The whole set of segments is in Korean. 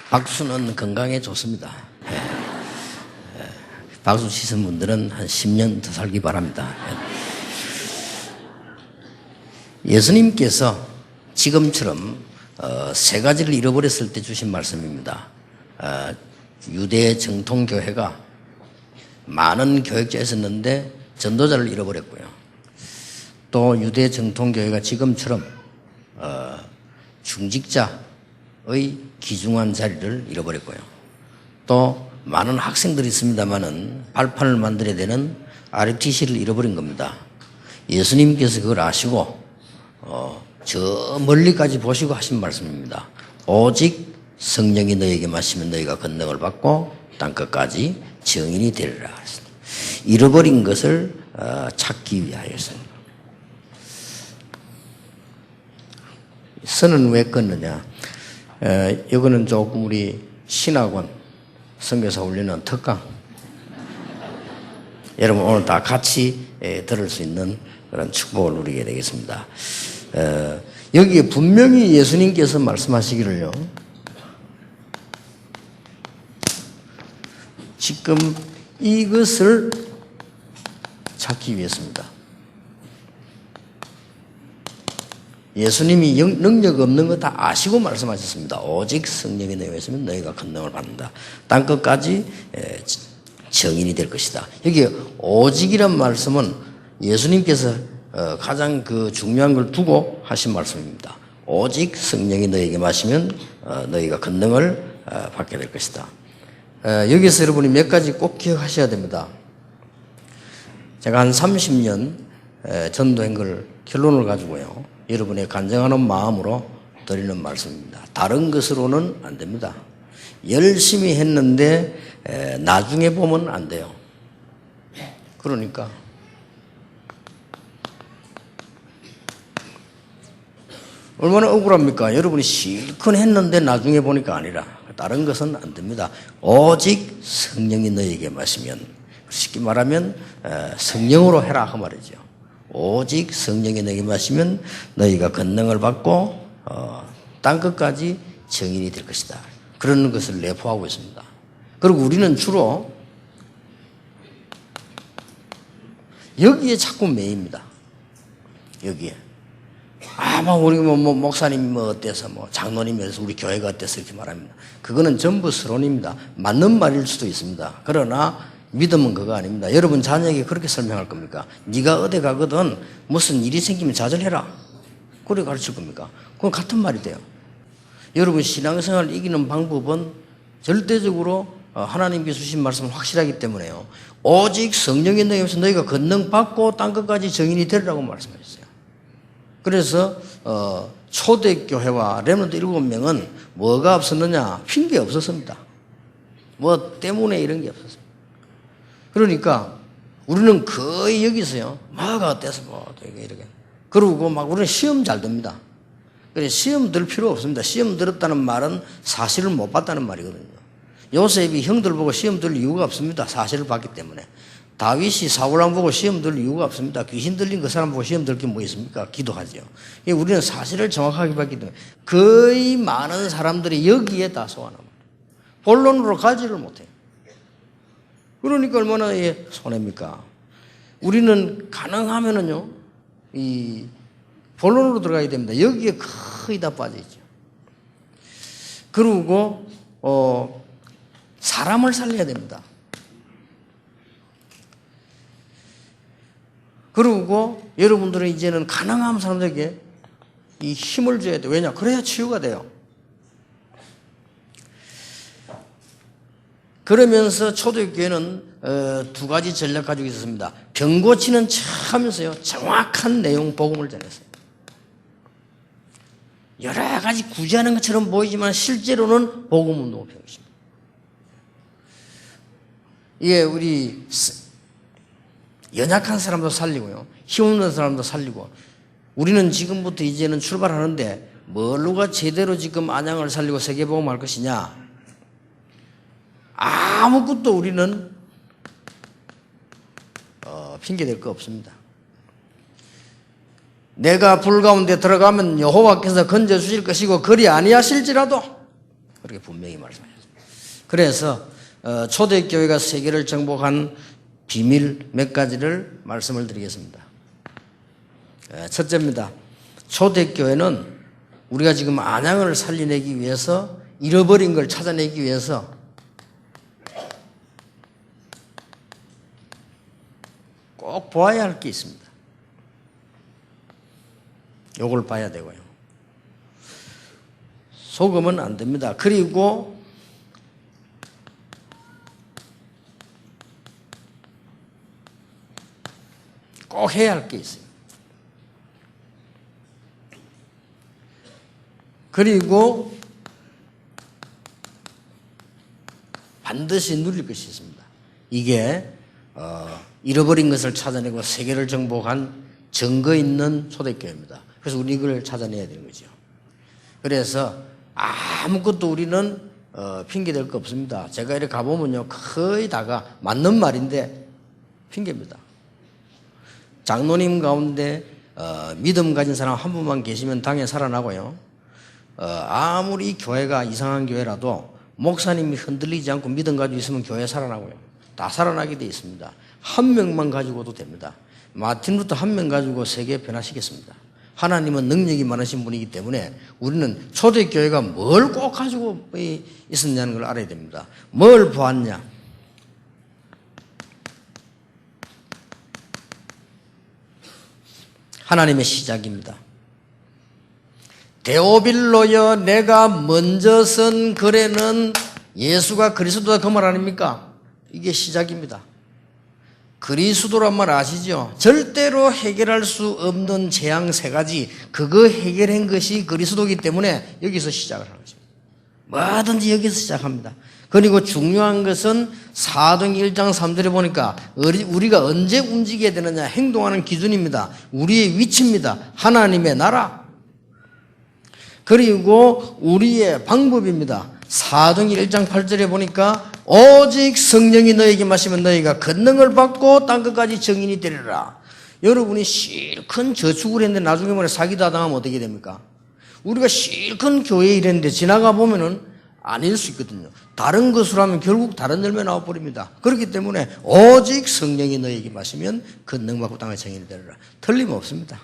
박수는 건강에 좋습니다. 박수 치신 분들은 한 10년 더 살기 바랍니다. 예수님께서 지금처럼 세 가지를 잃어버렸을 때 주신 말씀입니다. 유대 정통교회가 많은 교역자가 있었는데 전도자를 잃어버렸고요. 또 유대 정통교회가 지금처럼 중직자의 귀중한 자리를 잃어버렸고요. 또 많은 학생들이 있습니다만은 발판을 만들어야 되는 RUTC를 잃어버린 겁니다. 예수님께서 그걸 아시고 저 멀리까지 보시고 하신 말씀입니다. 오직 성령이 너에게 마시면 너희가 권능을 받고 땅끝까지 증인이 되리라. 잃어버린 것을 찾기 위하여서입니다. 선은 왜 끊느냐? 이거는 조금 우리 신학원 선교사 훈련은 특강. 여러분 오늘 다 같이 들을 수 있는 그런 축복을 누리게 되겠습니다. 여기에 분명히 예수님께서 말씀하시기를요. 지금 이것을 찾기 위해서입니다. 예수님이 능력 없는 거 다 아시고 말씀하셨습니다. 오직 성령이 너희에 있으면 너희가 권능을 받는다. 땅끝까지 정인이 될 것이다. 여기 오직이란 말씀은 예수님께서 가장 그 중요한 걸 두고 하신 말씀입니다. 오직 성령이 너희에게 마시면 너희가 권능을 받게 될 것이다. 여기서 여러분이 몇 가지 꼭 기억하셔야 됩니다. 제가 한 30년 전도한 걸 결론을 가지고요. 여러분의 간증하는 마음으로 드리는 말씀입니다. 다른 것으로는 안 됩니다. 열심히 했는데 나중에 보면 안 돼요. 그러니까 얼마나 억울합니까? 여러분이 실컷 했는데 나중에 보니까 아니라 다른 것은 안 됩니다. 오직 성령이 너에게 마시면, 쉽게 말하면 성령으로 해라 그 말이죠. 오직 성령이 너에게 마시면 너희가 권능을 받고 땅끝까지 정인이 될 것이다. 그런 것을 내포하고 있습니다. 그리고 우리는 주로 여기에 자꾸 매입니다. 여기에. 우리 목사님이 어때서 장로님이 어때서 우리 교회가 어때서 이렇게 말합니다. 그거는 전부 서론입니다. 맞는 말일 수도 있습니다. 그러나 믿음은 그거 아닙니다. 여러분 자녀에게 그렇게 설명할 겁니까? 네가 어디 가거든 무슨 일이 생기면 좌절해라. 그래 가르칠 겁니까? 그건 같은 말이 돼요. 여러분 신앙생활을 이기는 방법은 절대적으로 하나님께서 주신 말씀은 확실하기 때문에요. 오직 성령이 너희에서 너희가 권능 받고 땅끝까지 정인이 되리라고 말씀하셨어요. 그래서 초대교회와 렘넌트 7명은 뭐가 없었느냐? 핑계 없었습니다. 뭐 때문에 이런 게 없었습니다. 그러니까 우리는 거의 여기서요. 뭐가 어때서 이렇게. 그러고 우리는 시험 잘 듭니다. 그래 시험 들 필요 없습니다. 시험 들었다는 말은 사실을 못 봤다는 말이거든요. 요셉이 형들 보고 시험 들 이유가 없습니다. 사실을 봤기 때문에. 다윗이 사울왕 보고 시험 들 이유가 없습니다. 귀신 들린 그 사람 보고 시험 들 게 뭐 있습니까? 기도하죠. 우리는 사실을 정확하게 봤기 때문에 거의 많은 사람들이 여기에 다 소환합니다. 본론으로 가지를 못해요. 그러니까 얼마나 손해입니까? 우리는 가능하면은요, 이 본론으로 들어가야 됩니다. 여기에 거의 다 빠져있죠. 그리고 사람을 살려야 됩니다. 그리고 여러분들은 이제는 가능한 사람들에게 이 힘을 줘야 돼요. 왜냐? 그래야 치유가 돼요. 그러면서 초대교회는 두 가지 전략 가지고 있었습니다. 병 고치는 척 하면서요, 정확한 내용 복음을 전했어요. 여러 가지 구제하는 것처럼 보이지만 실제로는 복음 운동을 펴는 것입니다. 이게 우리 연약한 사람도 살리고요, 힘없는 사람도 살리고, 우리는 지금부터 이제는 출발하는데 뭘로가 제대로 지금 안양을 살리고 세계복음을 할 것이냐? 아무것도 우리는 핑계댈 거 없습니다. 내가 불 가운데 들어가면 여호와께서 건져주실 것이고 그리 아니하실지라도 그렇게 분명히 말씀하셨습니다. 그래서 초대교회가 세계를 정복한 비밀 몇 가지를 말씀을 드리겠습니다. 첫째입니다. 초대교회는 우리가 지금 안양을 살려내기 위해서 잃어버린 걸 찾아내기 위해서 꼭 보아야 할 게 있습니다. 요걸 봐야 되고요. 속으면 안 됩니다. 그리고 꼭 해야 할 게 있어요. 그리고 반드시 누릴 것이 있습니다. 이게 잃어버린 것을 찾아내고 세계를 정복한 증거 있는 초대교회입니다. 그래서 우리 이걸 찾아내야 되는 거죠. 그래서 아무것도 우리는 핑계댈 거 없습니다. 제가 이렇게 가보면요, 거의 다가 맞는 말인데 핑계입니다. 장로님 가운데 믿음 가진 사람 한 분만 계시면 당연히 살아나고요. 아무리 교회가 이상한 교회라도 목사님이 흔들리지 않고 믿음 가지고 있으면 교회 살아나고요. 다 살아나게 돼 있습니다. 한 명만 가지고도 됩니다. 마틴 루터 한 명 가지고 세계 변화시켰습니다. 하나님은 능력이 많으신 분이기 때문에 우리는 초대교회가 뭘 꼭 가지고 있었냐는 걸 알아야 됩니다. 뭘 보았냐? 하나님의 시작입니다. 데오빌로여 내가 먼저 쓴 글에는 예수가 그리스도다 그 말 아닙니까? 이게 시작입니다. 그리스도란 말 아시죠? 절대로 해결할 수 없는 재앙 세 가지, 그거 해결한 것이 그리스도이기 때문에 여기서 시작을 하는 거죠. 뭐든지 여기서 시작합니다. 그리고 중요한 것은 사도행전 1장 3절에 보니까 우리가 언제 움직여야 되느냐, 행동하는 기준입니다. 우리의 위치입니다. 하나님의 나라. 그리고 우리의 방법입니다. 사도행전 1장 8절에 보니까 오직 성령이 너에게 마시면 너희가 권능을 받고 땅끝까지 증인이 되리라. 여러분이 실컷 저축을 했는데 나중에 뭐래 사기다 당하면 어떻게 됩니까? 우리가 실컷 교회에 일했는데 지나가 보면은 아닐 수 있거든요. 다른 것으로 하면 결국 다른 열매 나와버립니다. 그렇기 때문에 오직 성령이 너에게 마시면 권능 받고 땅의 증인이 되리라. 틀림없습니다.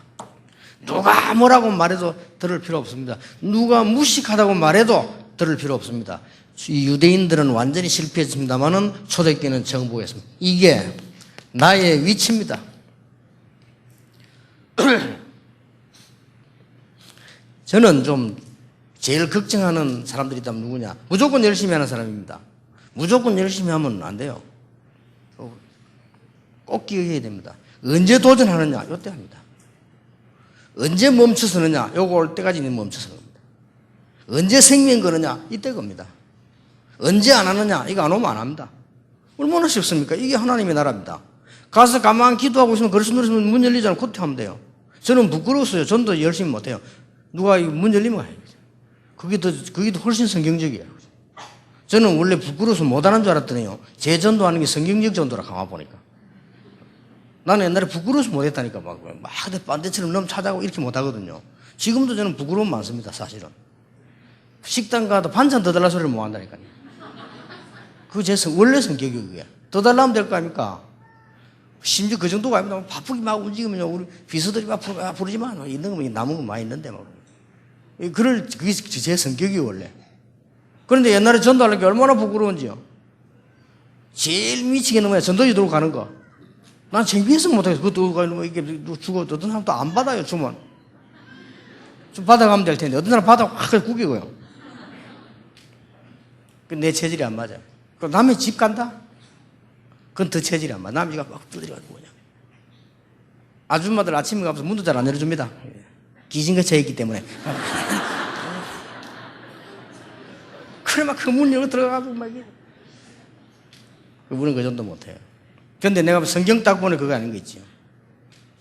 누가 뭐라고 말해도 들을 필요 없습니다. 누가 무식하다고 말해도 들을 필요 없습니다. 유대인들은 완전히 실패했습니다만은 초대교회는 정복했습니다. 이게 나의 위치입니다. 저는 좀 제일 걱정하는 사람들이 있다면 누구냐? 무조건 열심히 하는 사람입니다. 무조건 열심히 하면 안 돼요. 꼭 기억해야 됩니다. 언제 도전하느냐? 이때 합니다. 언제 멈춰서느냐? 요거 올 때까지는 멈춰서는 겁니다. 언제 생명 거느냐? 이때 겁니다. 언제 안 하느냐? 이거 안 오면 안 합니다. 얼마나 쉽습니까? 이게 하나님의 나라입니다. 가서 가만 기도하고 있으면 그리스도 누르시면 문 열리잖아요. 그때 하면 돼요. 저는 부끄러웠어요. 전도 열심히 못해요. 누가 문 열리면 가야죠. 그게 더 훨씬 성경적이에요. 저는 원래 부끄러워서 못하는 줄 알았더니요. 제 전도하는 게 성경적 전도라 가만 보니까. 나는 옛날에 부끄러워서 못했다니까 막 반대처럼 너무 찾아가고 이렇게 못하거든요. 지금도 저는 부끄러움 많습니다. 사실은. 식당 가도 반찬 더 달라 소리를 못한다니까요. 그게 제 원래 성격이 그게. 더 달라면 될 거 아닙니까? 심지어 그 정도가 아닙니다. 바쁘게 막 움직이면요. 우리 비서들이 막 부르지만 있는 거 남은 거 많이 있는데 막. 그게 제 성격이 원래. 그런데 옛날에 전도하는 게 얼마나 부끄러운지요. 제일 미치게 넘어야 전도지 들고 가는 거. 난 창피해서 못하겠어. 그것도 가면 이게 주고 어떤 사람 또 안 받아요, 주면. 좀 받아가면 될 텐데. 어떤 사람 받아가 확 구기고요. 내 체질이 안 맞아요. 그럼 남의 집 간다? 그건 더 체질이 안 맞아. 남의 집가 막 두드려가지고 그냥. 아줌마들 아침에 가면서 문도 잘 안 열어줍니다. 기진거쳐 있기 때문에. 그래 막 그 문 열고 들어가고 막 이게. 그분은 그 정도 못해요. 그런데 내가 성경 딱 보니 그거 아닌 거 있지요.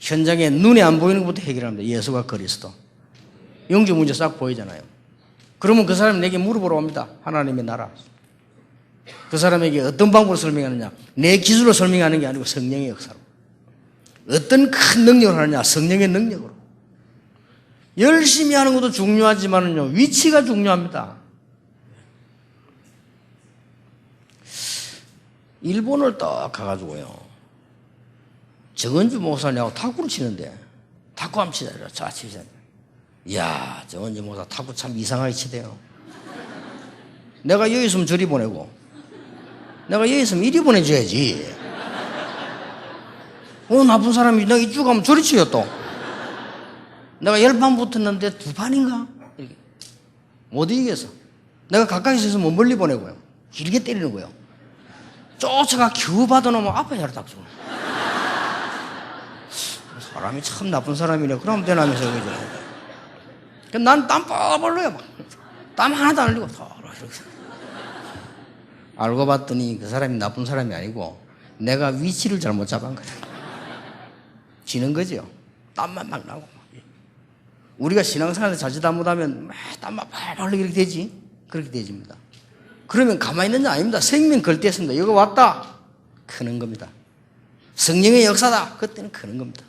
현장에 눈에 안 보이는 것부터 해결합니다. 예수가 그리스도. 영적 문제 싹 보이잖아요. 그러면 그 사람이 내게 물어보러 옵니다. 하나님의 나라. 그 사람에게 어떤 방법으로 설명하느냐? 내 기술로 설명하는 게 아니고 성령의 역사로. 어떤 큰 능력을 하느냐? 성령의 능력으로. 열심히 하는 것도 중요하지만은요, 위치가 중요합니다. 일본을 딱 가가지고요. 정은주 목사님하고 탁구를 치는데 탁구 한번 치자. 자, 치자. 이야, 정은주 목사 탁구 참 이상하게 치대요. 내가 여기 있으면 저리 보내고, 내가 여기 있으면 이리 보내줘야지. 나쁜 사람이 내가 이쪽 가면 저리 치요 또. 내가 10판 붙었는데 2판인가? 이렇게. 못 이기겠어. 내가 가까이 있으면 멀리 보내고요. 길게 때리는 거예요. 쫓아가 겨우 받아놓으면 앞에 자리 딱 주고. 사람이 참 나쁜 사람이네. 그러면 되나면서 그죠. 난 땀 뻘뻘 흘려요. 막. 땀 하나도 안 흘리고. 알고 봤더니 그 사람이 나쁜 사람이 아니고 내가 위치를 잘못 잡은 거야. 지는 거죠. 땀만 막 나고. 우리가 신앙생활을 자칫 못하면 땀만 팔팔 이렇게 되지. 그렇게 되집니다. 그러면 가만히 있는 게 아닙니다. 생명 걸 때 했습니다. 이거 왔다. 크는 겁니다. 성령의 역사다. 그때는 크는 겁니다.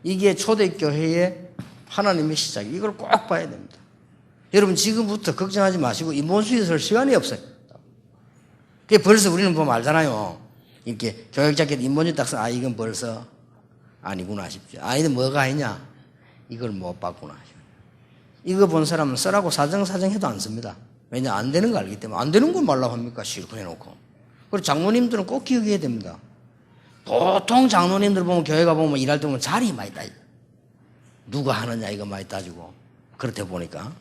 이게 초대교회의 하나님의 시작. 이걸 꼭 봐야 됩니다. 여러분 지금부터 걱정하지 마시고 인본주의 설 시간이 없어요. 벌써 우리는 보면 알잖아요. 이렇게 교육자께서 인본주의 딱 써. 이건 벌써 아니구나 싶죠. 아니는 뭐가 아니냐. 이걸 못 봤구나. 이거 본 사람은 쓰라고 사정해도 안 씁니다. 왜냐, 안 되는 거 알기 때문에. 안 되는 건 말라고 합니까? 실컷 해놓고. 그리고 장로님들은 꼭 기억해야 됩니다. 보통 장로님들 보면 교회 가보면 일할 때 보면 자리 많이 따지고. 누가 하느냐 이거 많이 따지고. 그렇다 보니까.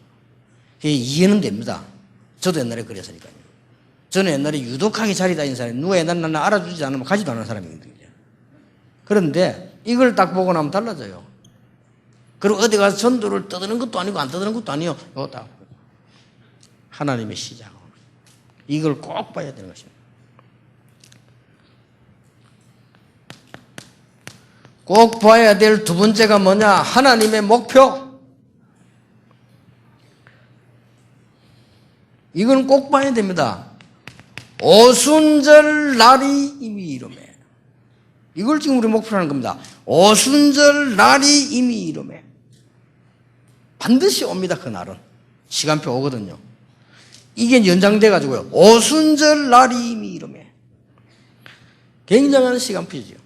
이해는 됩니다. 저도 옛날에 그랬으니까요. 저는 옛날에 유독하게 자리 다니는 사람이 누가 옛날에 나를 알아주지 않으면 가지도 않는 사람이거든요. 그런데 이걸 딱 보고 나면 달라져요. 그리고 어디 가서 전도를 떠드는 것도 아니고 안 떠드는 것도 아니요. 이거 딱 하나님의 시작. 이걸 꼭 봐야 되는 것입니다. 꼭 봐야 될 두 번째가 뭐냐? 하나님의 목표. 이건 꼭 봐야 됩니다. 오순절 날이 이미 이르매. 이걸 지금 우리 목표로 하는 겁니다. 오순절 날이 이미 이르매. 반드시 옵니다. 그 날은. 시간표 오거든요. 이게 연장돼 가지고요. 오순절 날이 이미 이르매. 굉장한 시간표죠.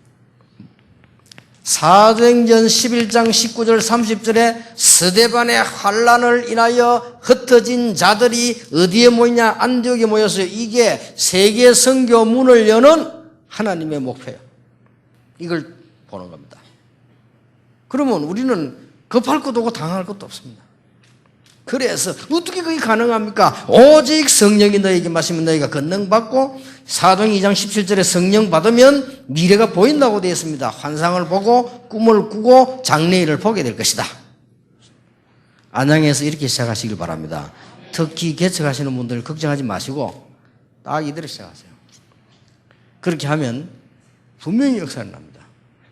사도행전 11장 19절 30절에 스데반의 환난을 인하여 흩어진 자들이 어디에 모이냐? 안디옥에 모였어요. 이게 세계 선교 문을 여는 하나님의 목표예요. 이걸 보는 겁니다. 그러면 우리는 급할 것도 없고 당할 것도 없습니다. 그래서 어떻게 그게 가능합니까? 오직 성령이 너에게 마시면 너희가 권능받고 사도행 2장 17절에 성령 받으면 미래가 보인다고 되어 있습니다. 환상을 보고 꿈을 꾸고 장래일을 보게 될 것이다. 안양에서 이렇게 시작하시길 바랍니다. 특히 개척하시는 분들 걱정하지 마시고 딱 이대로 시작하세요. 그렇게 하면 분명히 역사가 납니다.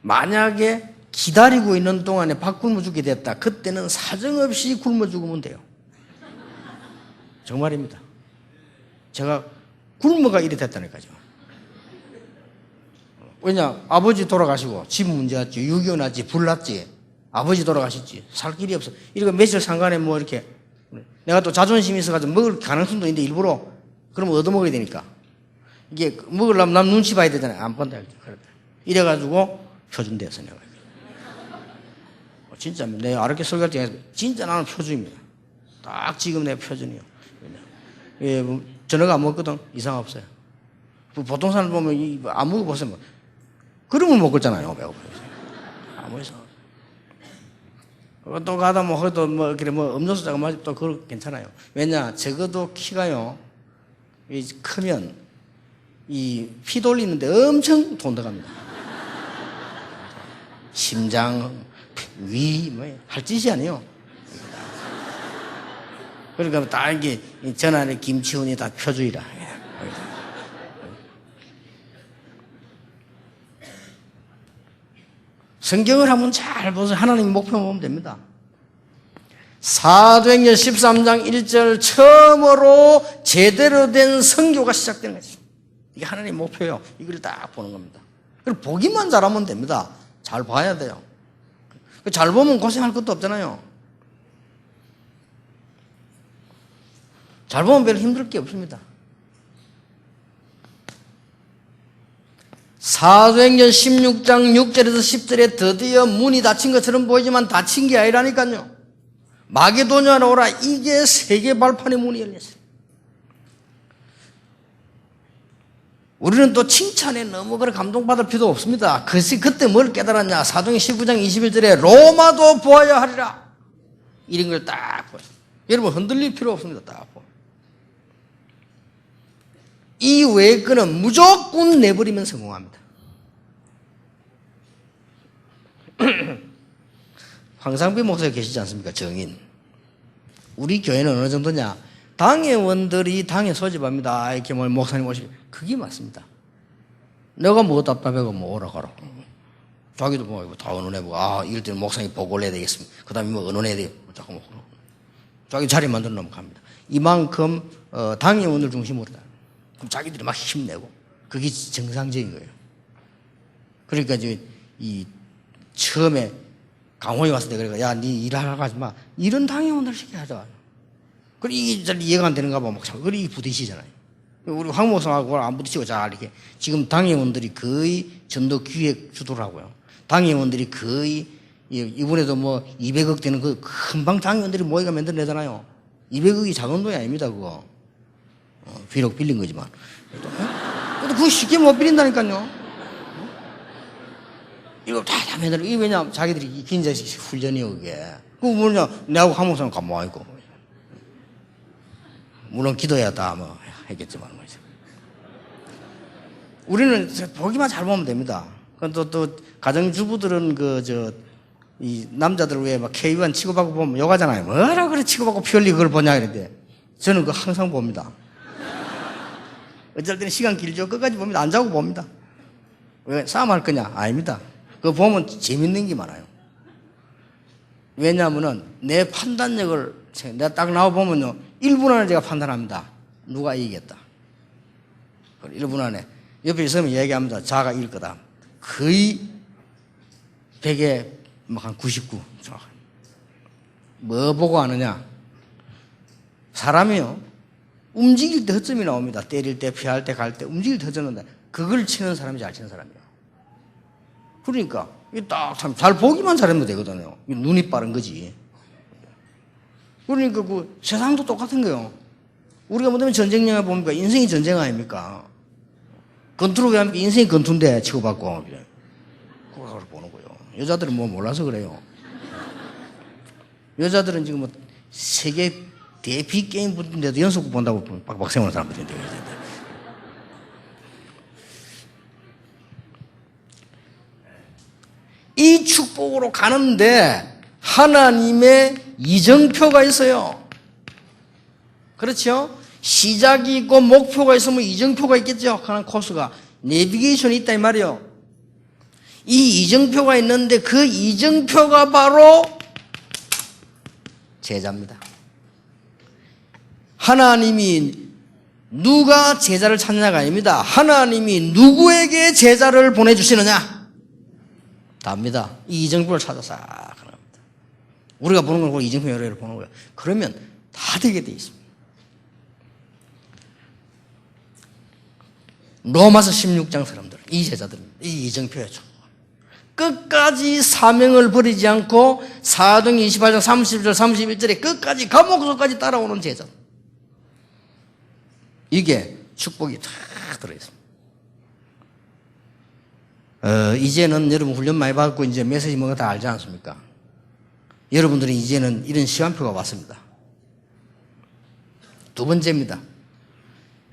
만약에 기다리고 있는 동안에 밥 굶어 죽게 됐다. 그때는 사정없이 굶어 죽으면 돼요. 정말입니다. 제가 굶어가 이래 됐다니까요. 왜냐, 아버지 돌아가시고 집 문제 왔지, 6.25 났지, 불 났지, 아버지 돌아가셨지, 살 길이 없어. 이러니까 며칠 상간에 뭐 이렇게 내가 또 자존심이 있어가지고 먹을 가능성도 있는데 일부러 그러면 얻어먹어야 되니까 이게 먹으려면 남 눈치 봐야 되잖아요. 안 본다. 이래가지고 표준됐어 내가. 진짜 내 아르케 설교할 때 진짜 나는 표준입니다. 딱 지금 내 표준이요. 예, 뭐 저녁 안 먹거든. 이상 없어요. 보통 사람 보면 안 먹어보세요. 뭐. 그러면 먹었잖아요. 배고파서. 아무 이상 없어요. 또 가다 뭐 허도 뭐 그래 뭐 음료수 자가 마시 또 그거 괜찮아요. 왜냐 적어도 키가요. 크면 이 피 돌리는데 엄청 돈 들어갑니다. 심장 위, 할 짓이 아니에요. 그러니까 딱 이게 전안에 김치훈이 다 표주이라. 성경을 한번 잘 보세요. 하나님 목표 보면 됩니다. 사도행전 13장 1절 처음으로 제대로 된 선교가 시작되는 거죠. 이게 하나님 목표예요. 이걸 딱 보는 겁니다. 그리고 보기만 잘하면 됩니다. 잘 봐야 돼요. 잘 보면 고생할 것도 없잖아요. 잘 보면 별로 힘들 게 없습니다. 사도행전 16장 6절에서 10절에 드디어 문이 닫힌 것처럼 보이지만 닫힌 게 아니라니까요. 마게도냐로 오라. 이게 세계 발판의 문이 열렸어요. 우리는 또 칭찬에 너무 그래 감동받을 필요도 없습니다. 그때 뭘 깨달았냐. 사도행전 19장 21절에 로마도 보아야 하리라. 이런 걸 딱 보여요. 여러분 흔들릴 필요 없습니다. 딱 보여요. 이 외의 거는 무조건 내버리면 성공합니다. 황상비 목사가 계시지 않습니까? 정인. 우리 교회는 어느 정도냐? 당회원들이 당에 소집합니다. 이렇게 뭐 목사님 오시고. 그게 맞습니다. 내가 뭐 답답해가 뭐 오라 가라. 자기도 뭐 다 언론해보고, 이럴 때는 목사님 보고를 해야 되겠습니다. 그 다음에 뭐 언론해야 돼요. 자꾸 뭐. 자기 자리 만들어 놓으면 갑니다. 이만큼, 당회원을 중심으로. 그럼 자기들이 막 힘내고. 그게 정상적인 거예요. 그러니까 이제 처음에 강호이 왔을 때 그러니까 야, 니 일하러 가지 마. 이런 당회원들 시켜야죠. 그래, 이게 잘 이해가 안 되는가 봐. 막 그래, 이게 부딪히잖아요. 우리 황 목사하고 안 부딪히고 잘 이렇게. 지금 당회원들이 거의 전도 기획 주도를 하고요. 당회원들이 거의, 이번에도 뭐 200억 되는 그 금방 당회원들이 모이가 만들어내잖아요. 200억이 작은 돈이 아닙니다, 그거. 비록 빌린 거지만. 근데 그거 쉽게 못 빌린다니까요. 이거 다 만들어. 이게 왜냐면 자기들이 긴자식 훈련이요, 그게. 그거 뭐냐, 내하고 황 목사는 가만히 있고. 물론 기도해야 다 뭐 했겠지만 말이죠. 우리는 보기만 잘 보면 됩니다. 또 가정주부들은 이 남자들 왜 막 K1 치고받고 보면 욕하잖아요. 뭐라 그래 치고받고 피 흘리고 그걸 보냐 이런데 저는 그거 항상 봅니다. 어쩔 때는 시간 길죠. 끝까지 봅니다. 안 자고 봅니다. 왜 싸움할 거냐? 아닙니다. 그거 보면 재밌는 게 많아요. 왜냐하면은 내 판단력을 내가 딱 나와보면요 1분 안에 제가 판단합니다. 누가 이기겠다. 1분 안에 옆에 있으면 얘기합니다. 자가 이길 거다. 거의 100에 한 99. 뭐 보고 하느냐? 사람이요 움직일 때 허점이 나옵니다. 때릴 때, 피할 때, 갈 때 움직일 때 허점이 나옵니다. 그걸 치는 사람이 잘 치는 사람이에요. 그러니까 딱 참 잘 보기만 잘하면 되거든요. 눈이 빠른 거지. 그러니까 그 세상도 똑같은 거예요. 우리가 뭐냐면 전쟁 영화 보니까 인생이 전쟁 아닙니까? 건투로 왜 합니까? 인생이 건투인데 치고받고. 그걸 보는 거예요. 여자들은 뭐 몰라서 그래요. 여자들은 지금 뭐 세계 대피 게임 붙는데도 연속극 본다고 빡빡 세우는 사람들인데. 이 축복으로 가는데 하나님의 이정표가 있어요. 그렇죠? 시작이 있고 목표가 있으면 이정표가 있겠죠. 하나님 코스가. 내비게이션이 있다 이 말이에요. 이 이정표가 있는데 그 이정표가 바로 제자입니다. 하나님이 누가 제자를 찾느냐가 아닙니다. 하나님이 누구에게 제자를 보내주시느냐? 답니다. 이 이정표를 찾아서 합니다. 우리가 보는 걸 이정표 여러 개를 보는 거예요. 그러면 다 되게 돼 있습니다. 로마서 16장 사람들, 이 제자들입니다. 이 이정표였죠. 끝까지 사명을 버리지 않고 사도행전 28장 30절 31절에 끝까지 감옥소까지 따라오는 제자. 이게 축복이 다 들어있습니다. 이제는 여러분 훈련 많이 받고 이제 메시지 뭔가 다 알지 않습니까? 여러분들이 이제는 이런 시간표가 왔습니다. 두 번째입니다.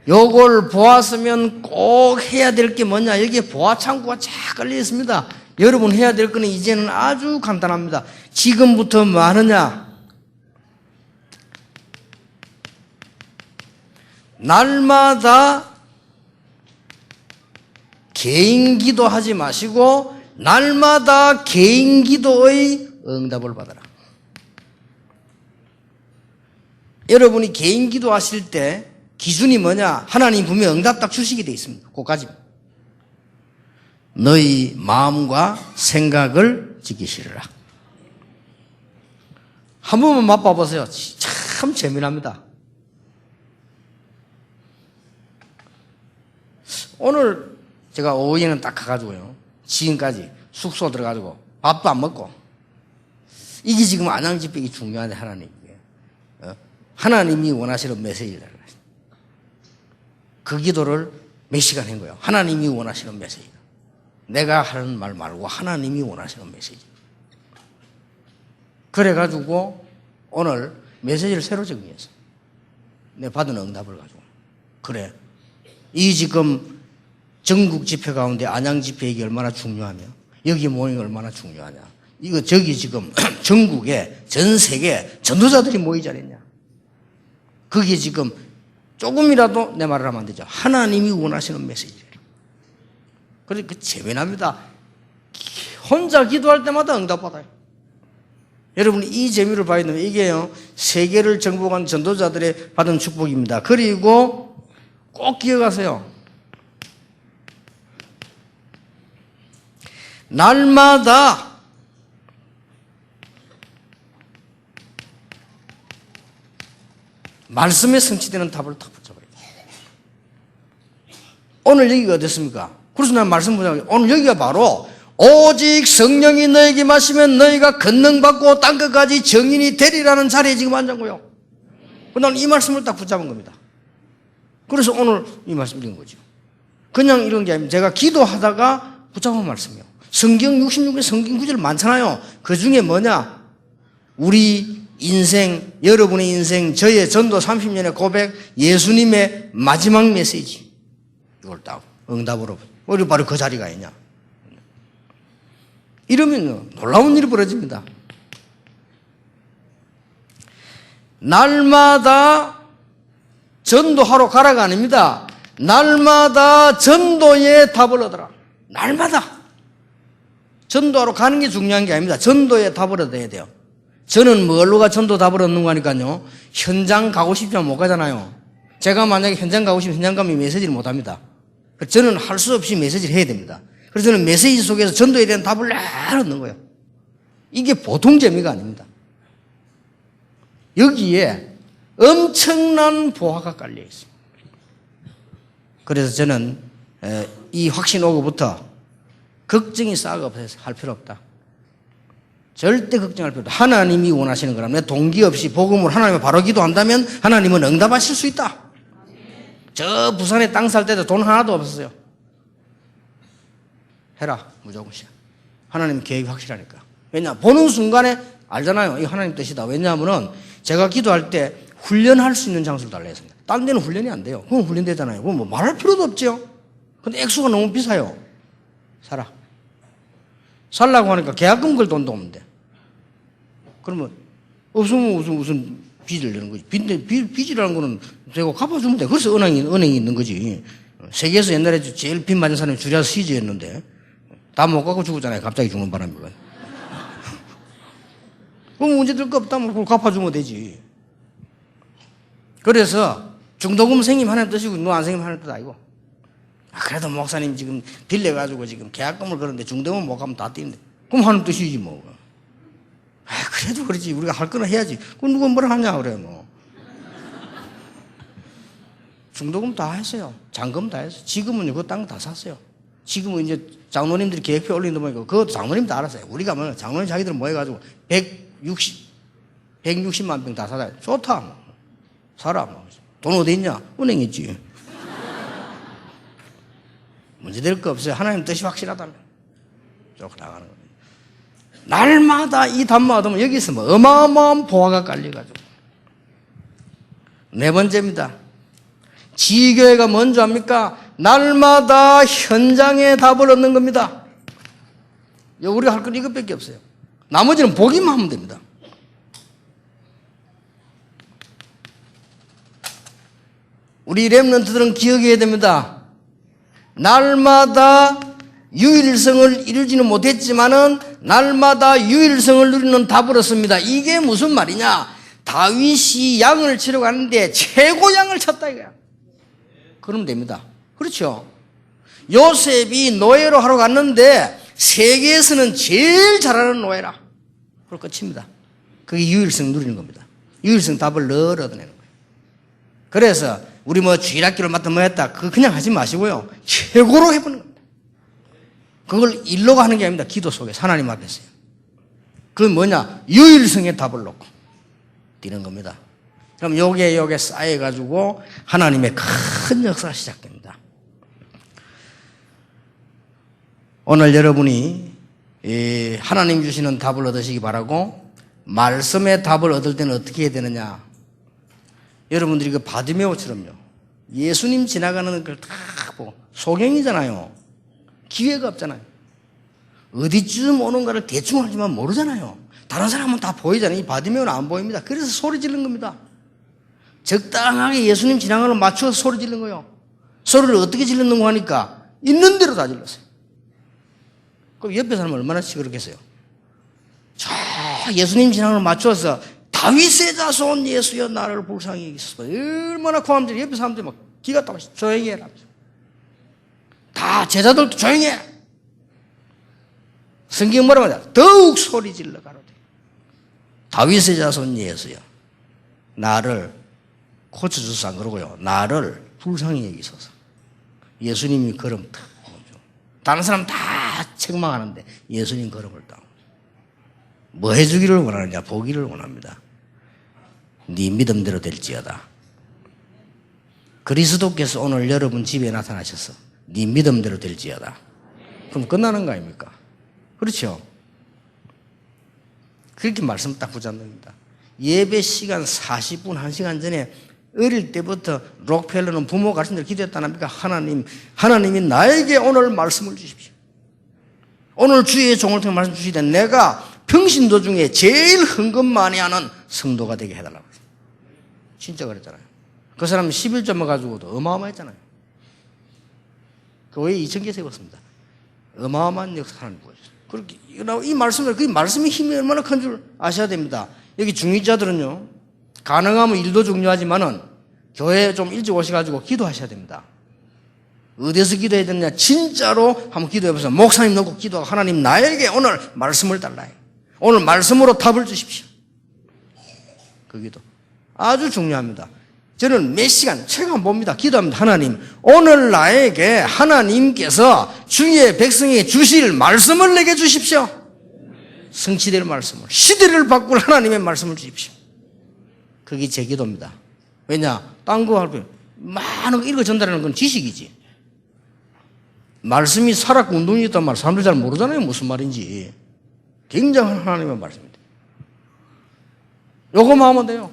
요걸 보았으면 꼭 해야 될 게 뭐냐? 여기에 보아 창구가 쫙 깔려 있습니다. 여러분 해야 될 거는 이제는 아주 간단합니다. 지금부터 뭐 하느냐? 날마다 개인 기도하지 마시고 날마다 개인 기도의 응답을 받아라. 여러분이 개인 기도하실 때 기준이 뭐냐? 하나님 분명히 응답 딱 주시게 돼 있습니다. 그까지. 너희 마음과 생각을 지키시리라. 한 번만 맛봐보세요. 참 재미납니다. 오늘 제가 오후에는 딱 가가지고요. 지금까지 숙소 들어가지고 밥도 안 먹고. 이게 지금 안양집회가 중요한데, 하나님. 하나님이 원하시는 메시지를. 그 기도를 몇 시간 한 거예요. 하나님이 원하시는 메시지. 내가 하는 말 말고 하나님이 원하시는 메시지. 그래가지고 오늘 메시지를 새로 정리했어. 내가 받은 응답을 가지고. 그래. 이 지금 전국 집회 가운데 안양 집회 이게 얼마나 중요하며 여기 모임이 얼마나 중요하냐. 이거 저기 지금 전국에 전 세계 전도자들이 모이지 않았냐. 그게 지금 조금이라도 내 말을 하면 안 되죠. 하나님이 원하시는 메시지예요. 그러니까 재미납니다. 혼자 기도할 때마다 응답받아요. 여러분 이 재미를 봐야 되면 이게요. 세계를 정복한 전도자들의 받은 축복입니다. 그리고 꼭 기억하세요. 날마다 말씀에 성취되는 답을 딱 붙잡아야 돼요. 오늘 여기가 어땠습니까? 그래서 난 말씀 보자면 오늘 여기가 바로 오직 성령이 너에게 마시면 너희가 권능받고 땅끝까지 정인이 되리라는 자리에 지금 앉았고요. 나는 이 말씀을 딱 붙잡은 겁니다. 그래서 오늘 이 말씀 드린 거죠. 그냥 이런 게 아니면 제가 기도하다가 붙잡은 말씀이요. 성경 66개 성경 구절 많잖아요. 그 중에 뭐냐? 우리 인생, 여러분의 인생, 저의 전도 30년의 고백, 예수님의 마지막 메시지. 이걸 딱 응답으로. 우리 바로 그 자리가 있냐. 이러면 놀라운 일이 벌어집니다. 날마다 전도하러 가라가 아닙니다. 날마다 전도의 답을 얻어라. 날마다. 전도하러 가는 게 중요한 게 아닙니다. 전도의 답을 얻어야 돼요. 저는 뭘로가 전도 답을 얻는 거니까요. 현장 가고 싶지만 못 가잖아요. 제가 만약에 현장 가고 싶으면 현장 가면 메시지를 못 합니다. 저는 할 수 없이 메시지를 해야 됩니다. 그래서 저는 메시지 속에서 전도에 대한 답을 늘 얻는 거예요. 이게 보통 재미가 아닙니다. 여기에 엄청난 보화가 깔려 있어요. 그래서 저는 이 확신 오고부터 걱정이 싹 없어서 할 필요 없다. 절대 걱정할 필요 없다. 하나님이 원하시는 거라면 동기 없이 복음을 하나님을 바로 기도한다면 하나님은 응답하실 수 있다. 저 부산에 땅 살 때도 돈 하나도 없었어요. 해라 무조건 시작. 하나님 계획이 확실하니까. 왜냐 보는 순간에 알잖아요. 이 하나님 뜻이다. 왜냐하면은 제가 기도할 때 훈련할 수 있는 장소를 달라 했습니다. 딴 데는 훈련이 안 돼요. 그건 훈련되잖아요. 그건 뭐 말할 필요도 없죠. 근데 액수가 너무 비싸요. 살아. 살라고 하니까 계약금 걸 돈도 없는데. 그러면 없으면 무슨 빚을 내는 거지. 빚이라는 거는 내가 갚아주면 돼. 그래서 은행이 있는 거지. 세계에서 옛날에 제일 빚 맞은 사람이 주리아스 시즈였는데 다 못 갚고 죽었잖아요. 갑자기 죽는 바람에. 그럼 문제될 거 없다면 그걸 갚아주면 되지. 그래서 중도금 생임 하는 뜻이고 너 안 생임 하는 뜻 아니고. 그래도 목사님 지금 빌려가지고 지금 계약금을 그런데 중도금 못 가면 다 뛰는데. 그럼 하는 뜻이지 뭐. 그래도 그렇지. 우리가 할 거는 해야지. 그럼 누가 뭐라 하냐 그래 뭐. 중도금 다 했어요. 잔금 다 했어요. 지금은 그 땅 다 샀어요. 지금은 이제 장로님들이 계획표 올리는 거 보니까 그것도 장로님 다 알았어요. 우리가 뭐 장로님 자기들 모여가지고 160만 병 다 사자. 좋다. 뭐. 사라. 뭐. 돈 어디 있냐? 은행에 있지. 문제될 거 없어요. 하나님 뜻이 확실하다면. 쭉 나가는 겁니다. 날마다 이 답만 얻으면 여기서 뭐 어마어마한 보화가 깔려가지고. 네 번째입니다. 지교회가 뭔지 압니까? 날마다 현장에 답을 얻는 겁니다. 우리가 할 건 이것밖에 없어요. 나머지는 보기만 하면 됩니다. 우리 렘넌트들은 기억해야 됩니다. 날마다 유일성을 이루지는 못했지만은 날마다 유일성을 누리는 답을 얻습니다. 이게 무슨 말이냐? 다윗이 양을 치러 가는데 최고 양을 쳤다 이거야. 그러면 됩니다. 그렇죠? 요셉이 노예로 하러 갔는데 세계에서는 제일 잘하는 노예라. 그걸 끝입니다. 그게 유일성 누리는 겁니다. 유일성 답을 늘 얻어내는 거예요. 그래서 우리 뭐 주일학교를 맡아 뭐 했다. 그거 그냥 하지 마시고요. 최고로 해보는 겁니다. 그걸 일로 하는 게 아닙니다. 기도 속에서 하나님 앞에서요. 그건 뭐냐? 유일성의 답을 놓고 뛰는 겁니다. 그럼 요게 쌓여가지고 하나님의 큰 역사가 시작됩니다. 오늘 여러분이 하나님 주시는 답을 얻으시기 바라고, 말씀의 답을 얻을 때는 어떻게 해야 되느냐? 여러분들이 그 바디메오처럼요, 예수님 지나가는 걸 다 보고, 소경이잖아요. 기회가 없잖아요. 어디쯤 오는가를 대충 알지만 모르잖아요. 다른 사람은 다 보이잖아요. 이 바디메오는 안 보입니다. 그래서 소리 지르는 겁니다. 적당하게 예수님 지나가는 걸 맞춰서 소리 지르는 거예요. 소리를 어떻게 지르는 거 하니까 있는 대로 다 질렀어요. 그럼 옆에 사람은 얼마나 시끄럽겠어요? 자, 예수님 지나가는 걸 맞춰서 다윗의 자손 예수여 나를 불쌍히 여기소서. 얼마나 고함들이, 옆에 사람들이 막 기가 딱 조용히 해라. 다 제자들도 조용히 해. 성경 뭐라고 하냐? 더욱 소리 질러 가로되 다윗의 자손 예수여 나를 고쳐주소서. 안 그러고요, 나를 불쌍히 여기소서. 예수님이 걸음 다 오죠. 다른 사람 다 책망하는데 예수님 걸음을 따. 뭐 해주기를 원하느냐? 보기를 원합니다. 네 믿음대로 될지어다. 그리스도께서 오늘 여러분 집에 나타나셔서 네 믿음대로 될지어다. 그럼 끝나는 거 아닙니까? 그렇죠? 그렇게 말씀 딱 붙잡는 겁니다. 예배 시간 40분, 1시간 전에 어릴 때부터 록펠러는 부모 가르친 대로 기도했다는 겁니까? 하나님이 나에게 오늘 말씀을 주십시오. 오늘 주의 종을 통해 말씀 주시되 내가 평신도 중에 제일 헌금 많이 하는 성도가 되게 해달라고 그랬어요. 진짜 그랬잖아요. 그 사람은 11점 가지고도 어마어마했잖아요. 교회에 2,000개 세웠습니다. 어마어마한 역사 하나님 보여주셨어요. 그렇게 이 말씀을, 그 말씀의 힘이 얼마나 큰 줄 아셔야 됩니다. 여기 중직자들은요, 가능하면 일도 중요하지만은 교회에 좀 일찍 오셔가지고 기도하셔야 됩니다. 어디서 기도해야 되느냐? 진짜로 한번 기도해보세요. 목사님 놓고 기도하고 하나님 나에게 오늘 말씀을 달라 해. 오늘 말씀으로 답을 주십시오. 그 기도 아주 중요합니다. 저는 몇 시간 책 안 봅니다. 기도합니다. 하나님 오늘 나에게 하나님께서 주의 백성에게 주실 말씀을 내게 주십시오. 성취될 말씀을, 시대를 바꿀 하나님의 말씀을 주십시오. 그게 제 기도입니다. 왜냐? 딴 거 할 때 많은 거 읽어 전달하는 건 지식이지. 말씀이 살았고 운동이 있단 말 사람들 잘 모르잖아요. 무슨 말인지. 굉장한 하나님의 말씀입니다. 요거만 하면 돼요.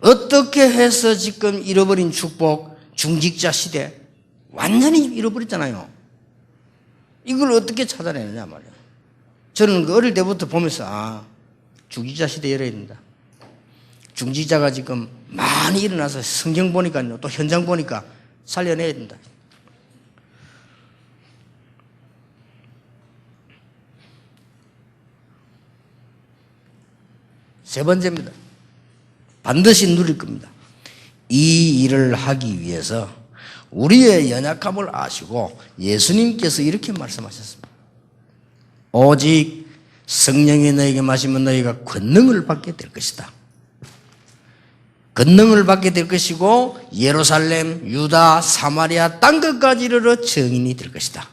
어떻게 해서 지금 잃어버린 축복, 중직자 시대 완전히 잃어버렸잖아요. 이걸 어떻게 찾아내느냐 말이야. 저는 그 어릴 때부터 보면서 중직자 시대 열어야 된다. 중직자가 지금 많이 일어나서 성경 보니까요, 또 현장 보니까 살려내야 된다. 세 번째입니다. 반드시 누릴 겁니다. 이 일을 하기 위해서 우리의 연약함을 아시고 예수님께서 이렇게 말씀하셨습니다. 오직 성령이 너에게 마시면 너희가 권능을 받게 될 것이다. 권능을 받게 될 것이고 예루살렘, 유다, 사마리아 땅 끝까지 이르러 증인이 될 것이다.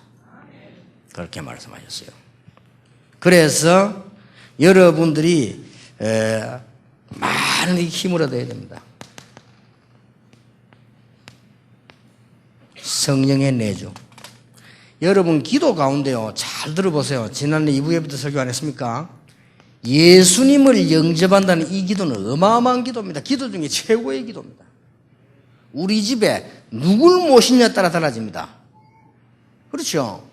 그렇게 말씀하셨어요. 그래서 여러분들이 많은 힘을 얻어야 됩니다. 성령의 내주. 여러분 기도 가운데요, 잘 들어보세요. 지난해 2부 예배 때 설교 안 했습니까? 예수님을 영접한다는 이 기도는 어마어마한 기도입니다. 기도 중에 최고의 기도입니다. 우리 집에 누굴 모시냐에 따라 달라집니다. 그렇죠?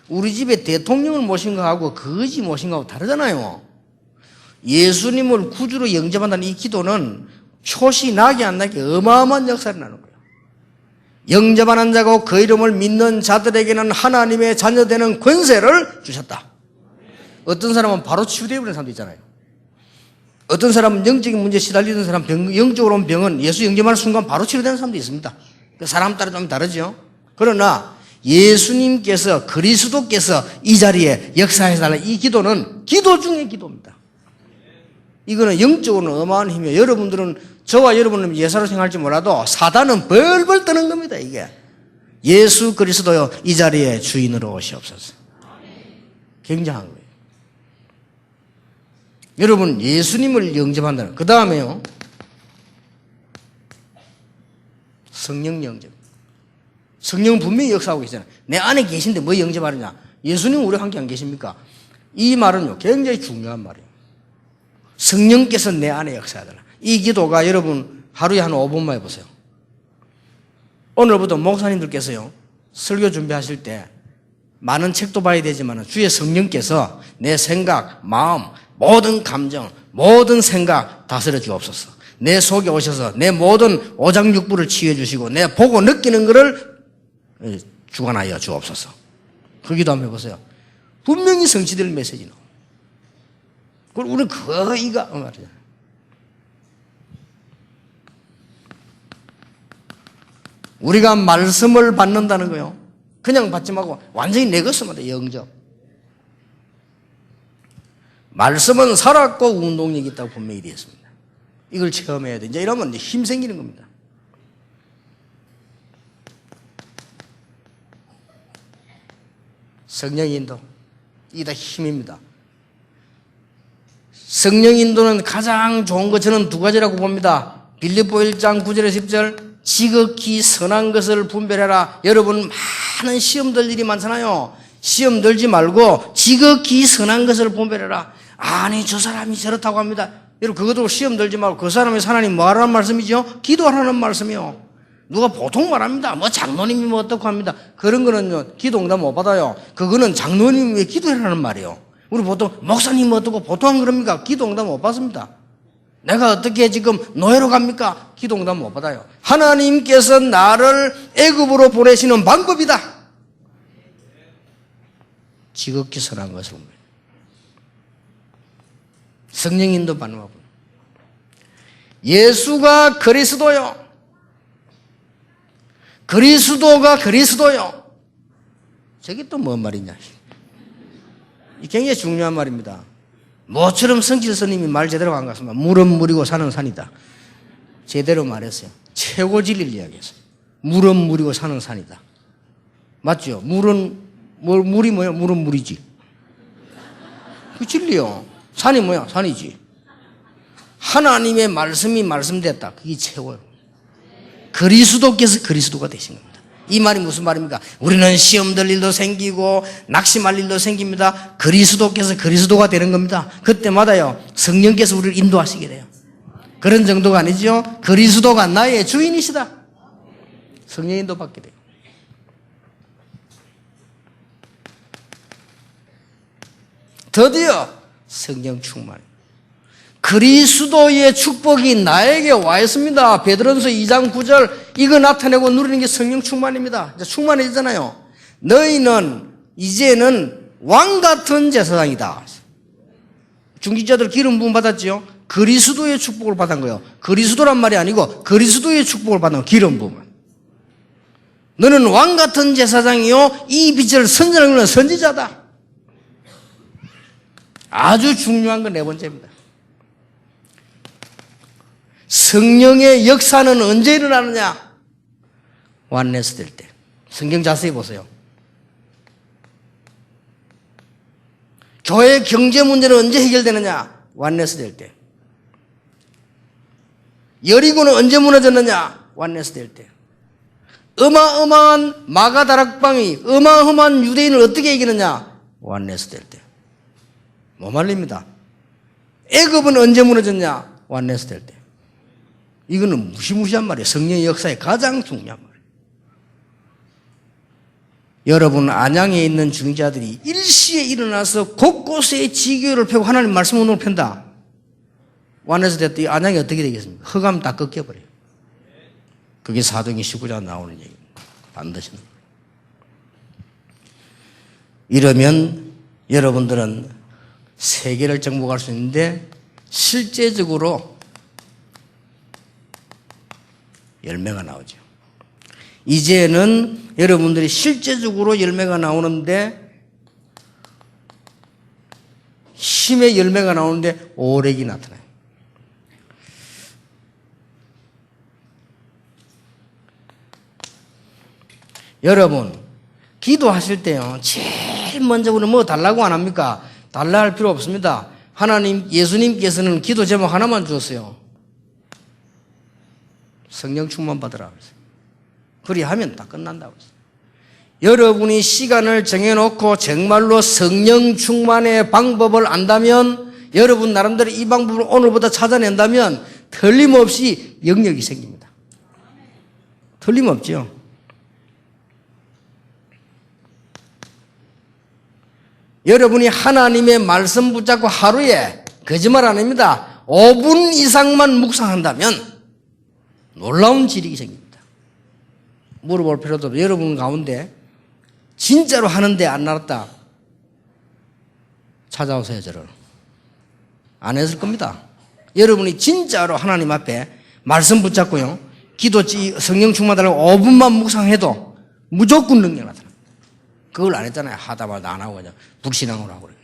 우리 집에 대통령을 모신 거하고 거지 모신 거하고 다르잖아요. 예수님을 구주로 영접한다는 이 기도는 표시 나게 안 나게 어마어마한 역사를 나는 거예요. 영접하는 자고 그 이름을 믿는 자들에게는 하나님의 자녀되는 권세를 주셨다. 어떤 사람은 바로 치유되어 버리는 사람도 있잖아요. 어떤 사람은 영적인 문제에 시달리던 사람, 영적으로 온 병은 예수 영접하는 순간 바로 치료되는 사람도 있습니다. 사람 따라 좀 다르죠. 그러나 예수님께서, 그리스도께서 이 자리에 역사해달라는 이 기도는 기도 중의 기도입니다. 이거는 영적으로는 어마어마한 힘이에요. 여러분들은, 저와 여러분은 예사로 생각할지 몰라도 사단은 벌벌 떠는 겁니다, 이게. 예수 그리스도여 이 자리에 주인으로 오시옵소서. 굉장한 거예요. 여러분 예수님을 영접한다는 그 다음에요 성령 영접. 성령은 분명히 역사하고 계시잖아요. 내 안에 계신데 뭐 영접하느냐. 예수님은 우리 함께 안 계십니까? 이 말은요 굉장히 중요한 말이에요. 성령께서 내 안에 역사하더라. 이 기도가 여러분 하루에 한 5분만 해보세요. 오늘부터 목사님들께서요 설교 준비하실 때 많은 책도 봐야 되지만 주의 성령께서 내 생각, 마음, 모든 감정, 모든 생각 다스려 주옵소서. 내 속에 오셔서 내 모든 오장육부를 치유해 주시고 내 보고 느끼는 것을 주관하여 주옵소서. 그 기도 한번 해보세요. 분명히 성취될 메시지 나옵니다. 그리고 우리는 거의가 말이야. 우리가 말씀을 받는다는 거요. 그냥 받지 말고 완전히 내 것입니다. 영접. 말씀은 살았고 운동력이 있다고 분명히 되어 있습니다. 이걸 체험해야 돼. 이제 이러면 이제 힘 생기는 겁니다. 성령 인도. 이게 다 힘입니다. 성령 인도는 가장 좋은 것 저는 두 가지라고 봅니다. 빌립보 1장 9절에 10절 지극히 선한 것을 분별해라. 여러분 많은 시험 들 일이 많잖아요. 시험 들지 말고 지극히 선한 것을 분별해라. 아니 저 사람이 저렇다고 합니다. 여러분 그것도 시험 들지 말고 그 사람의 하나님 뭐 하라는 말씀이죠? 기도하라는 말씀이요. 누가 보통 말합니다. 뭐 장로님이 뭐 어떻고 합니다. 그런 거는요 기도 응답 못 받아요. 그거는 장로님이 왜 기도해라는 말이에요. 우리 보통 목사님 어떻고 보통 그럽니까? 기도 응답 못 받습니다. 내가 어떻게 지금 노예로 갑니까? 기도 응답 못 받아요. 하나님께서 나를 애굽으로 보내시는 방법이다. 지극히 선한 것을 봅니다. 성령 인도 받는 법. 예수가 그리스도요. 그리스도가 그리스도요. 저게 또 뭔 말이냐. 이 굉장히 중요한 말입니다. 모처럼 성질 스님이 말 제대로 안 갔습니다. 물은 물이고 산은 산이다. 제대로 말했어요. 최고 진리를 이야기했어요. 물은 물이고 산은 산이다. 맞죠? 물은 물이 뭐야? 물은 물이지. 그 진리요. 산이 뭐야? 산이지. 하나님의 말씀이 말씀됐다. 그게 최고예요. 그리스도께서 그리스도가 되신 겁니다. 이 말이 무슨 말입니까? 우리는 시험 들 일도 생기고 낙심할 일도 생깁니다. 그리스도께서 그리스도가 되는 겁니다. 그때마다요 성령께서 우리를 인도하시게 돼요. 그런 정도가 아니죠. 그리스도가 나의 주인이시다. 성령 인도 받게 돼요. 드디어 성령 충만. 그리스도의 축복이 나에게 와 있습니다. 베드로전서 2장 9절 이거 나타내고 누리는 게 성령 충만입니다. 이제 충만해지잖아요. 너희는 이제는 왕 같은 제사장이다. 중직자들 기름 부음 받았지요. 그리스도의 축복을 받은 거예요. 그리스도란 말이 아니고 그리스도의 축복을 받은 기름 부음. 너는 왕 같은 제사장이요 이 빛을 선전하는 선지자다. 아주 중요한 건 네 번째입니다. 성령의 역사는 언제 일어나느냐? 완네스 될 때. 성경 자세히 보세요. 교회 경제 문제는 언제 해결되느냐? 완네스 될 때. 여리고는 언제 무너졌느냐? 완네스 될 때. 어마어마한 마가다락방이 어마어마한 유대인을 어떻게 이기느냐? 완네스 될 때. 뭐 말입니다. 애굽은 언제 무너졌냐? 완네스 될 때. 이거는 무시무시한 말이에요. 성령의 역사의 가장 중요한 말이에요. 여러분 안양에 있는 중직자들이 일시에 일어나서 곳곳에 지교를 펴고 하나님 말씀 운동을 편다. 완에서 됐더니 안양이 어떻게 되겠습니까? 흑암 다 꺾여버려요. 그게 사도행전 19장 나오는 얘기입니다. 반드시. 이러면 여러분들은 세계를 정복할 수 있는데 실제적으로 열매가 나오죠. 이제는 여러분들이 실제적으로 열매가 나오는데 힘의 열매가 나오는데 오력이 나타나요. 여러분, 기도하실 때요, 제일 먼저 우리 뭐 달라고 안 합니까? 달라 할 필요 없습니다. 하나님, 예수님께서는 기도 제목 하나만 주었어요. 성령 충만 받으라 그랬어요. 그리하면 다 끝난다고 했어요. 여러분이 시간을 정해놓고 정말로 성령 충만의 방법을 안다면, 여러분 나름대로 이 방법을 오늘부터 찾아낸다면 틀림없이 영역이 생깁니다. 틀림없죠. 여러분이 하나님의 말씀 붙잡고 하루에, 거짓말 안 합니다, 5분 이상만 묵상한다면 놀라운 지력이 생깁니다. 물어볼 필요도 없어요. 여러분 가운데 진짜로 하는데 안 알았다, 찾아오세요. 저를 안 했을 겁니다. 여러분이 진짜로 하나님 앞에 말씀 붙잡고요, 기도 성령 충만하려고 5분만 묵상해도 무조건 능력 나타납니다. 그걸 안 했잖아요. 하다 말다 안 하고 그냥 불신앙으로 하고 그래요.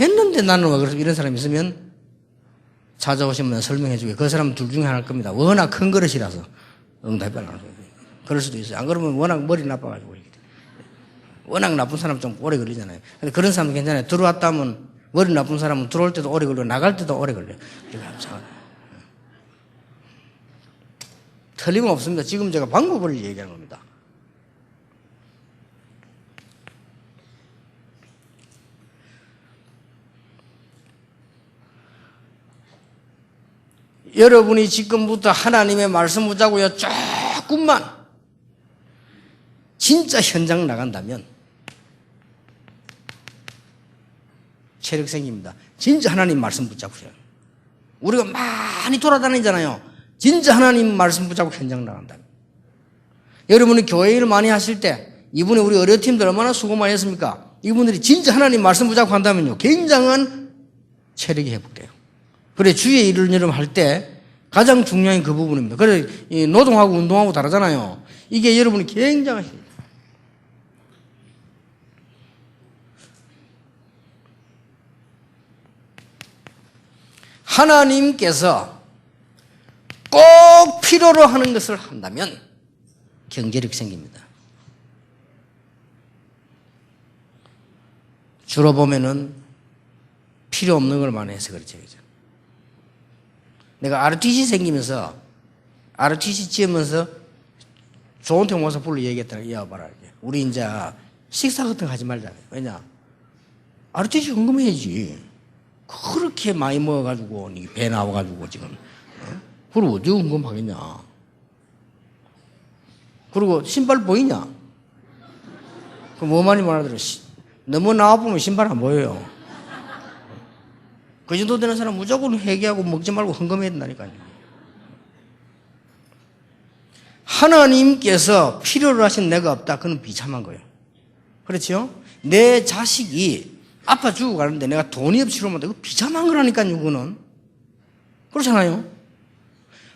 했는데 나는 왜 그래서 이런 사람이 있으면 찾아오시면 설명해 주게. 그 사람은 둘 중에 하나일 겁니다. 워낙 큰 그릇이라서 응답이 안 하죠. 그럴 수도 있어요. 안 그러면 워낙 머리 나빠가지고. 워낙 나쁜 사람 좀 오래 걸리잖아요. 근데 그런 사람은 괜찮아요. 들어왔다 하면, 머리 나쁜 사람은 들어올 때도 오래 걸리고 나갈 때도 오래 걸려요. 틀림없습니다. 지금 제가 방법을 얘기하는 겁니다. 여러분이 지금부터 하나님의 말씀 붙잡고요, 조금만 진짜 현장 나간다면 체력 생깁니다. 진짜 하나님 말씀 붙잡으세요. 우리가 많이 돌아다니잖아요. 진짜 하나님 말씀 붙잡고 현장 나간다면. 여러분이 교회 일 많이 하실 때, 이분이 우리 의료팀들 얼마나 수고 많이 했습니까? 이분들이 진짜 하나님 말씀 붙잡고 한다면요, 굉장한 체력이 회복돼요. 그래, 주의 일을 여러분 할 때 가장 중요한 그 부분입니다. 그래, 이 노동하고 운동하고 다르잖아요. 이게 여러분이 굉장히 하나님께서 꼭 필요로 하는 것을 한다면 경제력이 생깁니다. 주로 보면은 필요 없는 걸 많이 해서 그렇죠. 내가 RTC 생기면서, RTC 지으면서 조은태 목사 불러 얘기했다는 이어봐라. 우리 이제 식사 같은 거 하지 말자. 왜냐? RTC 헌금해야지. 그렇게 많이 먹어가지고, 배 나와가지고 지금. 그리고 어디 헌금하겠냐? 그리고 신발 보이냐? 그 뭐 많이 말하더라. 너무 나와보면 신발 안 보여요. 그 정도 되는 사람 무조건 회개하고 먹지 말고 헌금해야 된다니까요. 하나님께서 필요로 하신 내가 없다. 그건 비참한 거예요. 그렇죠? 내 자식이 아파 죽어 가는데 내가 돈이 없이 치료하면 이거 비참한 거라니까요. 그거는. 그렇잖아요.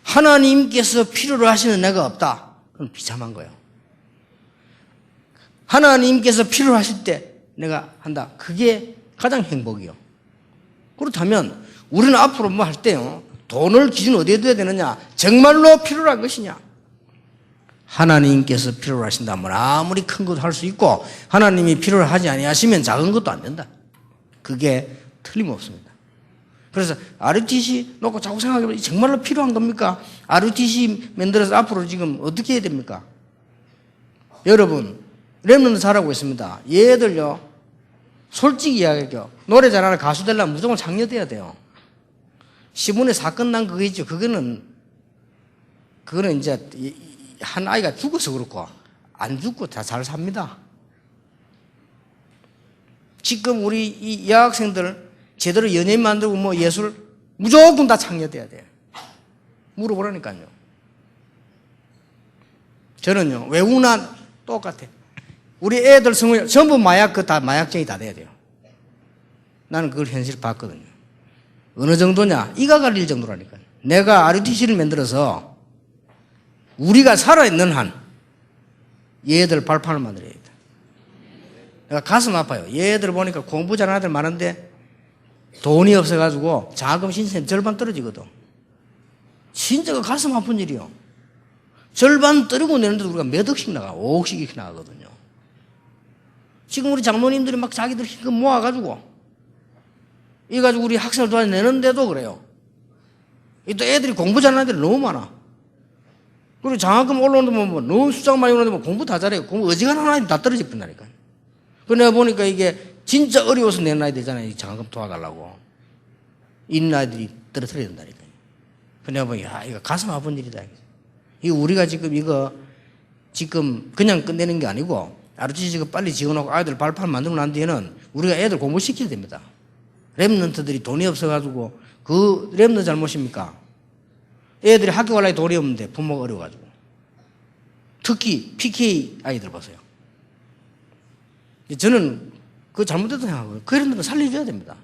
하나님께서 필요로 하시는 내가 없다. 그건 비참한 거예요. 하나님께서 필요로 하실 때 내가 한다. 그게 가장 행복이요. 그렇다면 우리는 앞으로 뭐 할 때요, 돈을 기준 어디에 둬야 되느냐? 정말로 필요로 한 것이냐? 하나님께서 필요로 하신다면 아무리 큰 것도 할 수 있고, 하나님이 필요로 하지 아니하시면 작은 것도 안 된다. 그게 틀림없습니다. 그래서 RUTC 놓고 자꾸 생각해보면 정말로 필요한 겁니까? RUTC 만들어서 앞으로 지금 어떻게 해야 됩니까? 여러분, 랩런트 잘하고 있습니다. 얘들요, 솔직히 이야기할게요. 노래 잘하는 가수 되려면 무조건 장려돼야 돼요. 시문에 사건 난 그거 있죠. 그거는 이제 한 아이가 죽어서 그렇고, 안 죽고 다 잘 삽니다. 지금 우리 이 여학생들 제대로 연예인 만들고 뭐 예술 무조건 다 장려돼야 돼요. 물어보라니까요. 저는요, 외국나 똑같아. 우리 애들 성을 전부 마약, 다 마약쟁이 다 돼야 돼요. 나는 그걸 현실 봤거든요. 어느 정도냐? 이가 갈릴 정도라니까요. 내가 RUTC를 만들어서 우리가 살아있는 한 얘들 발판을 만들어야 돼. 내가 가슴 아파요. 얘들 보니까 공부 잘하는 애들 많은데 돈이 없어가지고 자금 신세 절반 떨어지거든. 진짜 그 가슴 아픈 일이요. 절반 떨고 내는데도 우리가 몇 억씩 나가, 5억씩 이렇게 나가거든요. 지금 우리 장로님들이 막 자기들 힘 모아가지고, 이래가지고 우리 학생을 도와내는데도 그래요. 또 애들이 공부 잘하는 애들이 너무 많아. 그리고 장학금 올라오는데 뭐 너무 수장 많이 오는데 뭐 공부 다 잘해요. 공부 어지간한 아이들 다 떨어질 뿐이니까. 그 내가 보니까 이게 진짜 어려워서 내는 아이들 있잖아요. 장학금 도와달라고. 있는 아이들이 떨어뜨려야 된다니까요. 그 내가 보니까, 야, 이거 가슴 아픈 일이다. 이거 우리가 지금 그냥 끝내는 게 아니고, 아르치 지금 빨리 지어놓고 아이들 발판 만들고 난 뒤에는 우리가 애들 공부시켜야 됩니다. 랩런트들이 돈이 없어가지고, 그 랩런트 잘못입니까? 애들이 학교 갈라니 돈이 없는데 부모가 어려워가지고. 특히 PK 아이들 보세요. 저는 그거 잘못됐다고 생각하고요. 그런 데는 살려줘야 됩니다.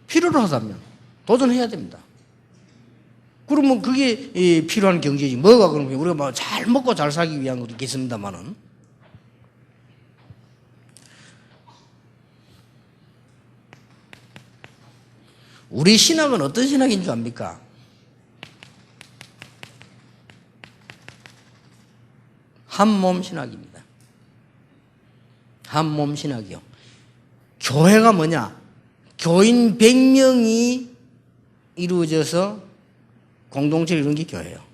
필요로 하다면 도전해야 됩니다. 그러면 그게 필요한 경제지. 뭐가 그런 거예요? 우리가 뭐 잘 먹고 잘 살기 위한 것도 있겠습니다만은. 우리 신학은 어떤 신학인 줄 압니까? 한몸 신학입니다. 한몸 신학이요. 교회가 뭐냐? 교인 100명이 이루어져서 공동체를 이룬 게 교회예요.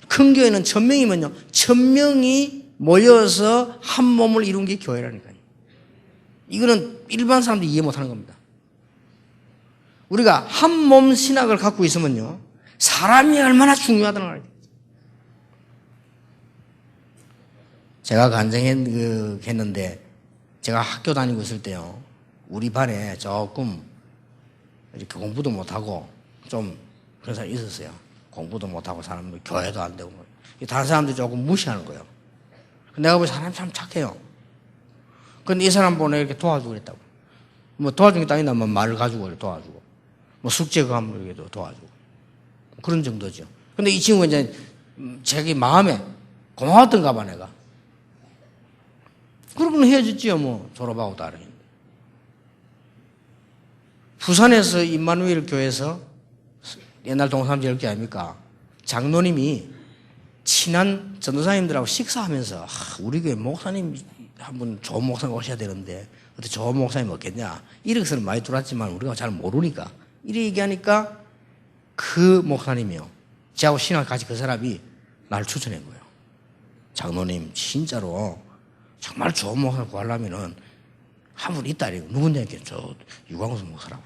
큰 교회는 1000명이면요. 1000명이 모여서 한 몸을 이룬 게 교회라니까요. 이거는 일반 사람들이 이해 못하는 겁니다. 우리가 한 몸 신학을 갖고 있으면요. 사람이 얼마나 중요하다는 걸 알죠. 제가 간증했는데 제가 학교 다니고 있을 때요. 우리 반에 조금 이렇게 공부도 못하고 좀 그런 사람이 있었어요. 공부도 못하고 사람들 교회도 안 되고 다른 사람들이 조금 무시하는 거예요. 내가 보기 사람이 참 착해요. 근데 이 사람 보내 이렇게 도와주고 그랬다고. 뭐 도와주는 게 땅이나 뭐 말을 가지고 도와주고 뭐 숙제 그거 하면 이렇게 도와주고 그런 정도죠. 근데 이 친구가 이제 자기 마음에 고마웠던가 봐 내가. 그러고는 헤어졌지요 뭐 졸업하고 다르게. 부산에서 임마누엘 교회에서 옛날 동사람들 열개 아닙니까? 장로님이 친한 전도사님들하고 식사하면서 우리 교회 목사님 한분 좋은 목사님 오셔야 되는데 어떻게 좋은 목사님 없겠냐? 이력서는 많이 들어왔지만 우리가 잘 모르니까 이래 얘기하니까 그 목사님이요. 저하고 신학 같이 그 사람이 날 추천한 거예요. 장로님 진짜로 정말 좋은 목사님 구하려면은 한 분 있다 이래요. 누군데 이렇게 저 유광수 목사라고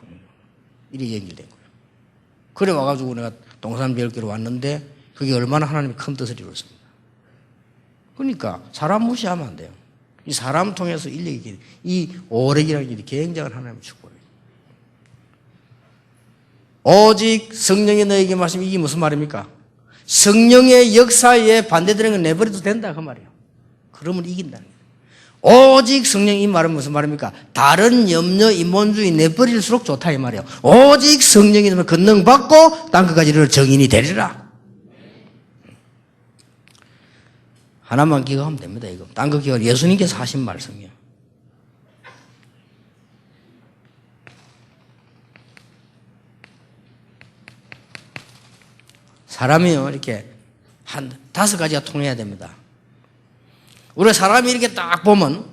이렇게 연결된 거예요. 그래 와가지고 내가 동산 별교로 왔는데 그게 얼마나 하나님의 큰 뜻을 이루었습니다. 그러니까 사람 무시하면 안 돼요. 이 사람 통해서 인력이 이 오력이라는 일이 굉장한 하나님의 축복이에요. 오직 성령이 너에게 말씀 이게 무슨 말입니까? 성령의 역사에 반대되는 건 내버려도 된다 그 말이에요. 그러면 이긴다는 거예요. 오직 성령 이 말은 무슨 말입니까? 다른 염려, 인본주의 내버릴수록 좋다 이 말이에요. 오직 성령이 되면 권능받고 땅 끝까지 이르러 정인이 되리라. 하나만 기억하면 됩니다. 이거 땅 끝 기억 예수님께서 하신 말씀이에요. 사람이요 이렇게 한 5가지가 통해야 됩니다. 우리 사람이 이렇게 딱 보면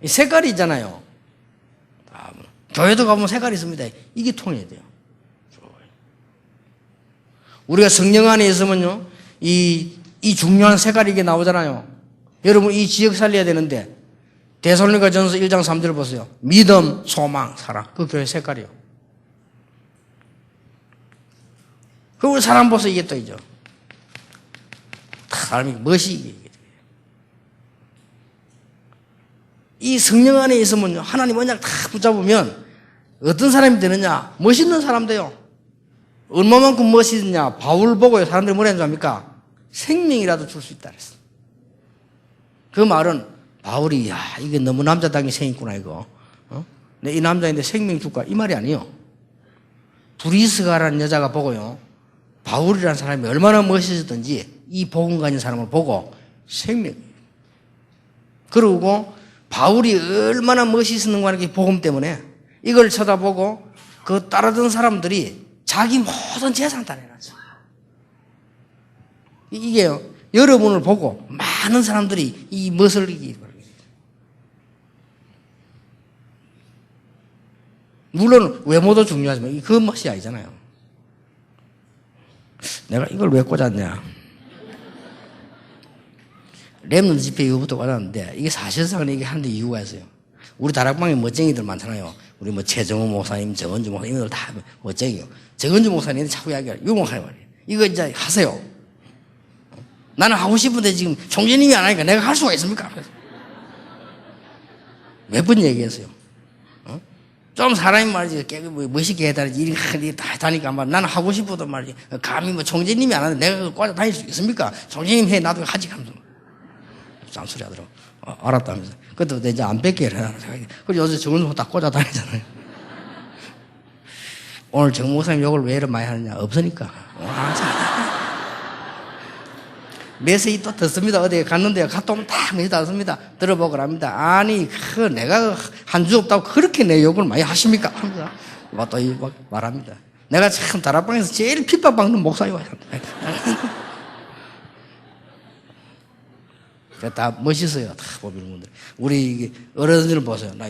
이 색깔이 있잖아요. 교회도 가보면 색깔이 있습니다. 이게 통해야 돼요. 우리가 성령 안에 있으면요, 이 중요한 색깔이 이게 나오잖아요. 여러분 이 지역 살려야 되는데 데살로니가전서 1장 3절 보세요. 믿음, 소망, 사랑. 그 교회 색깔이요. 그리고 사람 보세요. 이게 또 있죠. 사람이 멋이 이 성령 안에 있으면 하나님 언약 다 붙잡으면 어떤 사람이 되느냐? 멋있는 사람 돼요. 얼마만큼 멋있느냐? 바울 보고 사람들이 뭐라 하는 줄 압니까? 생명이라도 줄 수 있다 그랬어. 그 말은 바울이 야 이게 너무 남자답게 생겼구나 이거. 내 이 남자인데 생명 줄까? 이 말이 아니에요. 브리스가라는 여자가 보고요. 바울이라는 사람이 얼마나 멋있었던지 이 복음 가진 사람을 보고 생명. 그리고 바울이 얼마나 멋있었는가 하는 게 복음 때문에 이걸 쳐다보고 그 따르던 사람들이 자기 모든 재산 다 내놨어요. 이게요, 여러분을 보고 많은 사람들이 이 멋을 이기기 바랍니다. 물론 외모도 중요하지만 그 멋이 아니잖아요. 내가 이걸 왜 꽂았냐. 랩런트 집회 이후부터 꽂았는데 이게 사실상은 이게 하는데 이유가 있어요. 우리 다락방에 멋쟁이들 많잖아요. 우리 뭐 최정호 목사님, 정은주 목사님, 이들 다 멋쟁이요. 정은주 목사님이 자꾸 이야기해요. 유목하는 말이에요. 이거 이제 하세요. 나는 하고 싶은데 지금 총재님이 안 하니까 내가 할 수가 있습니까? 몇 번 얘기했어요. 좀 사람이 말이지, 멋있게 해달라지, 이렇게 다 하니까 말 나는 하고 싶어도 말이지, 감히 뭐 총재님이 안 하는데 내가 꽂아 다닐 수 있습니까? 총재님 해, 나도 하지, 하면서. 짠소리 하더라고. 알았다면서. 그것도 이제 안 뺏게 해라. 그래서 요새 정은수 다 꽂아 다니잖아요. 오늘 정 목사님 욕을 왜 이렇게 많이 하느냐? 없으니까. 메시지 또 듣습니다. 어디에 갔는데요. 갔다 오면 딱 메시지 듣습니다. 들어보고 합니다. 아니, 내가 한 주 없다고 그렇게 내 욕을 많이 하십니까? 합니다. 또 말합니다. 내가 참 다락방에서 제일 핍박받는 목사님 왔습니다. 다 멋있어요. 다 보시는 분들. 우리 어른들 보세요. 나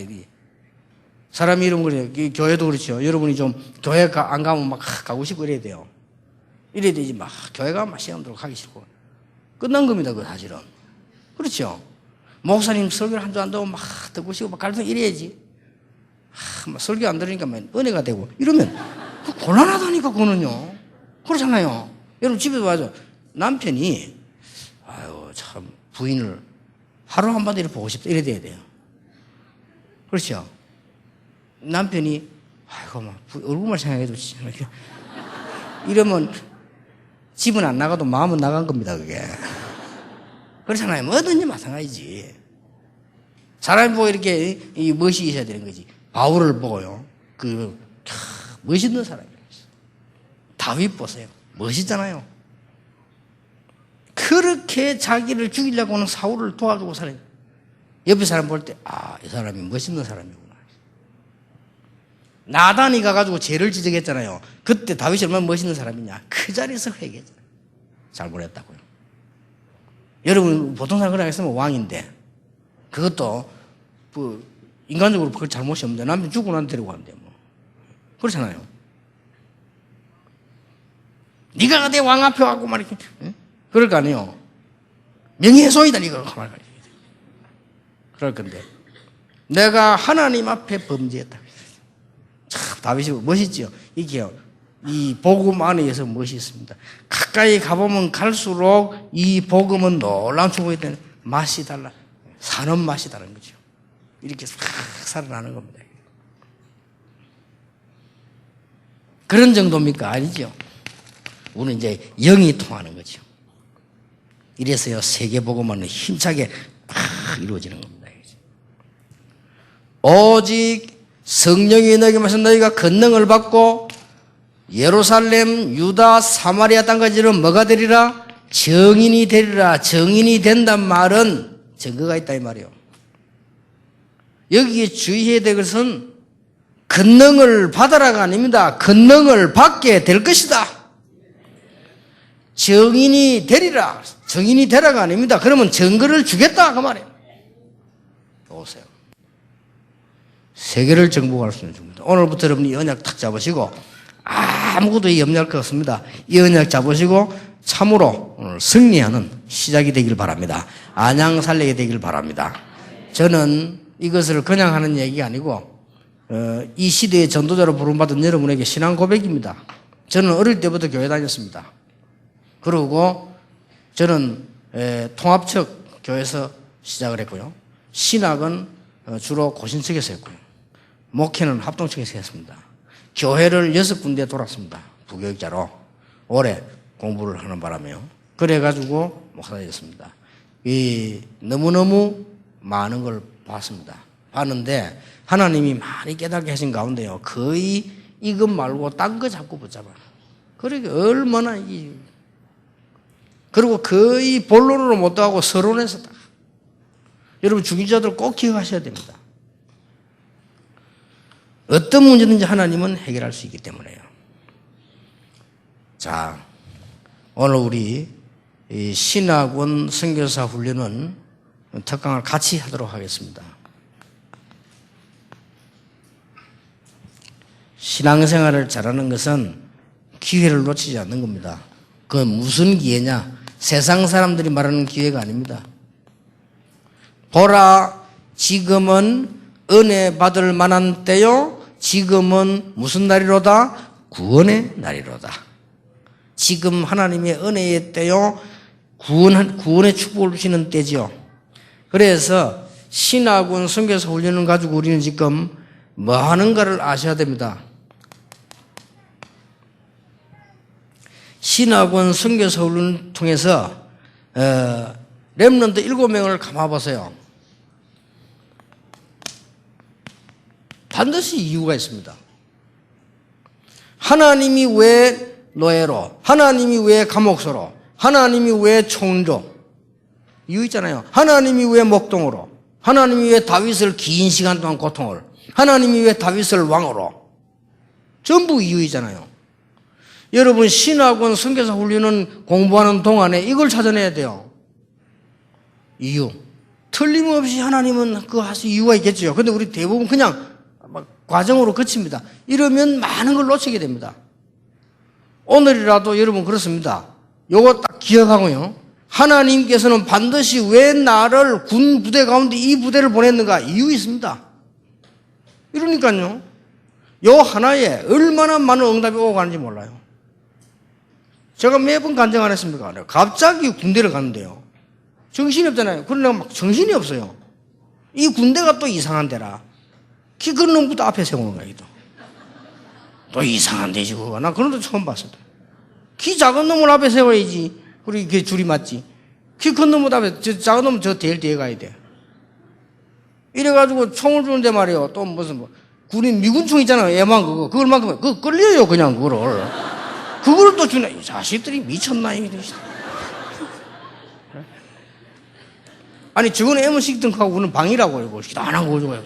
사람 이름 그래요. 교회도 그렇죠. 여러분이 좀 교회 안 가면 막 가고 싶고 이래야 돼요. 이래야 되지. 막 교회 가면 막 시간 들고 가기 싫고. 끝난 겁니다, 그 사실은. 그렇죠. 목사님 설교를 한 주 안 듣고 막 듣고 싶고 막 갈등 이래야지. 막 설교 안 들으니까 막 은혜가 되고 이러면 곤란하다니까, 그거는요. 그렇잖아요. 여러분 집에서 와서 남편이 아유 참 부인을 하루 한 번 이렇게 보고 싶다 이래 돼야 돼요. 그렇죠. 남편이 아이고 막 얼굴만 생각해도 이러면 집은 안 나가도 마음은 나간 겁니다, 그게. 그렇잖아요. 뭐든지 마찬가지지. 사람이 보고 이렇게 멋이 있어야 되는 거지. 바울을 보고요. 멋있는 사람이에요. 다윗 보세요. 멋있잖아요. 그렇게 자기를 죽이려고 하는 사울을 도와주고 살아요. 옆에 사람 볼 때, 이 사람이 멋있는 사람이구나. 나단이 가가지고 죄를 지적했잖아요. 그때 다윗이 얼마나 멋있는 사람이냐. 그 자리에서 회개했잖아요. 잘못했다고요. 여러분, 보통 사람 그냥 했으면 왕인데, 그것도, 인간적으로 그걸 잘못이 없는데, 남편 죽고 난 데리고 간대, 뭐. 그렇잖아요. 네가 내 왕 앞에 와고 말이야. 응? 그럴 거 아니에요. 명예훼손이다, 이거. 그럴 건데. 내가 하나님 앞에 범죄했다. 참, 다윗이 멋있죠? 이게요. 이 복음 안에서 멋이 있습니다. 가까이 가보면 갈수록 이 복음은 놀라운 축복이 되는 맛이 달라. 사는 맛이 다른 거죠. 이렇게 싹 살아나는 겁니다. 그런 정도입니까? 아니죠. 우리는 이제 영이 통하는 거죠. 이래서요, 세계복음은 힘차게 이루어지는 겁니다. 오직 성령이 너에게 말씀 너희가 권능을 받고 예루살렘, 유다, 사마리아 땅까지는 뭐가 되리라? 정인이 되리라. 정인이 된단 말은 증거가 있다 이 말이에요. 여기에 주의해야 될 것은 권능을 받아라가 아닙니다. 권능을 받게 될 것이다. 정인이 되리라. 정인이 되라가 아닙니다. 그러면 증거를 주겠다 그 말이에요. 보세요. 세계를 정복할 수 있는 중입니다. 오늘부터 여러분이 언약 탁 잡으시고 아무것도 염려할 것 없습니다. 이 언약 잡으시고 참으로 오늘 승리하는 시작이 되길 바랍니다. 안양살레게 되길 바랍니다. 저는 이것을 그냥 하는 얘기가 아니고 이 시대의 전도자로 부름받은 여러분에게 신앙 고백입니다. 저는 어릴 때부터 교회 다녔습니다. 그리고 저는 통합측 교회에서 시작을 했고요. 신학은 주로 고신측에서 했고요. 목회는 합동측에서 했습니다. 교회를 6군데 돌았습니다. 부교육자로 오래 공부를 하는 바람에요. 그래가지고 목사가 되었습니다. 너무너무 많은 걸 봤습니다. 봤는데 하나님이 많이 깨닫게 하신 가운데요. 거의 이것 말고 딴 거 자꾸 붙잡아요. 그러니까 얼마나 그리고 거의 본론으로 못 하고 서론에서 다. 여러분 중직자들 꼭 기억하셔야 됩니다. 어떤 문제든지 하나님은 해결할 수 있기 때문에요. 자, 오늘 우리 이 신학원 선교사 훈련은 특강을 같이 하도록 하겠습니다. 신앙생활을 잘하는 것은 기회를 놓치지 않는 겁니다. 그건 무슨 기회냐? 세상 사람들이 말하는 기회가 아닙니다. 보라, 지금은 은혜 받을 만한 때요. 지금은 무슨 날이로다? 구원의 날이로다. 지금 하나님의 은혜의 때요. 구원의 축복을 주시는 때지요. 그래서 신학원 선교사 훈련을 가지고 우리는 지금 뭐 하는가를 아셔야 됩니다. 신학원 선교사 훈련을 통해서 렘넌트 7명을 감아보세요. 반드시 이유가 있습니다. 하나님이 왜 노예로, 하나님이 왜 감옥소로, 하나님이 왜 총조, 이유 있잖아요. 하나님이 왜 목동으로, 하나님이 왜 다윗을 긴 시간 동안 고통을, 하나님이 왜 다윗을 왕으로, 전부 이유이잖아요. 여러분 신학원 선교사 훈련은 공부하는 동안에 이걸 찾아내야 돼요. 이유. 틀림없이 하나님은 그거 할 수 이유가 있겠죠. 근데 우리 대부분 그냥 막 과정으로 거칩니다. 이러면 많은 걸 놓치게 됩니다. 오늘이라도 여러분 그렇습니다. 요거 딱 기억하고요. 하나님께서는 반드시 왜 나를 군 부대 가운데 이 부대를 보냈는가? 이유 있습니다. 이러니까요. 요 하나에 얼마나 많은 응답이 오고 가는지 몰라요. 제가 매번 간증 안 했습니까? 갑자기 군대를 갔는데요. 정신이 없잖아요. 그러나 막 정신이 없어요. 이 군대가 또 이상한 데라. 키 큰 놈부터 앞에 세우는 거야, 또 이상한 데지, 그거. 나 그런 데 처음 봤어. 키 작은 놈을 앞에 세워야지. 우리 그게 줄이 맞지. 키 큰 놈을 앞에, 작은 놈은 저 제일 뒤에 가야 돼. 이래가지고 총을 주는데 말이에요. 또 무슨 군인 미군총 있잖아요. 애만 그거. 그걸만큼, 그거 끌려요, 그냥 그거를. 그걸 또 주네. 이 자식들이 미쳤나, 이게. 아니, 저거는 M6 등하고 우리는 방이라고 해요. 안 하고 그러고.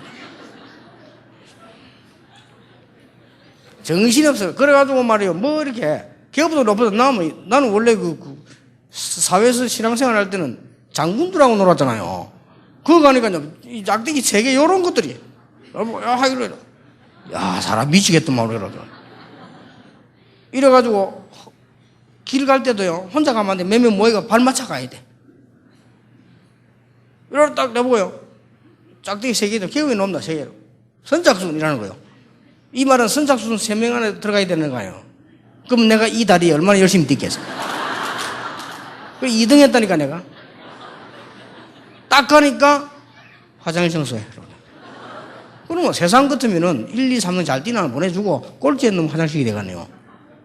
정신이 없어요. 그래가지고 말이에요. 뭐 이렇게, 기업보다 높아서 나는 원래 사회에서 신앙생활 할 때는 장군들하고 놀았잖아요. 그거 가니까요. 이 짝대기 3개, 요런 것들이. 야, 이래. 야, 사람 미치겠더만, 그러더라고요. 이래가지고, 길 갈 때도요, 혼자 가면 안 돼. 몇 명 모여가 발 맞춰 가야 돼. 이러고 딱 내보고요. 짝대기 3개도 기억이 넘나, 3개로. 선착순이라는 거예요. 이 말은 선착순 3명 안에 들어가야 되는 거예요. 그럼 내가 이 다리에 얼마나 열심히 뛰겠어. 그 2등 했다니까, 내가. 딱 가니까 화장실 청소해. 그러면 세상 같으면은 1, 2, 3등 잘 뛰는 걸 보내주고 꼴찌 놈 화장실이 돼가네요.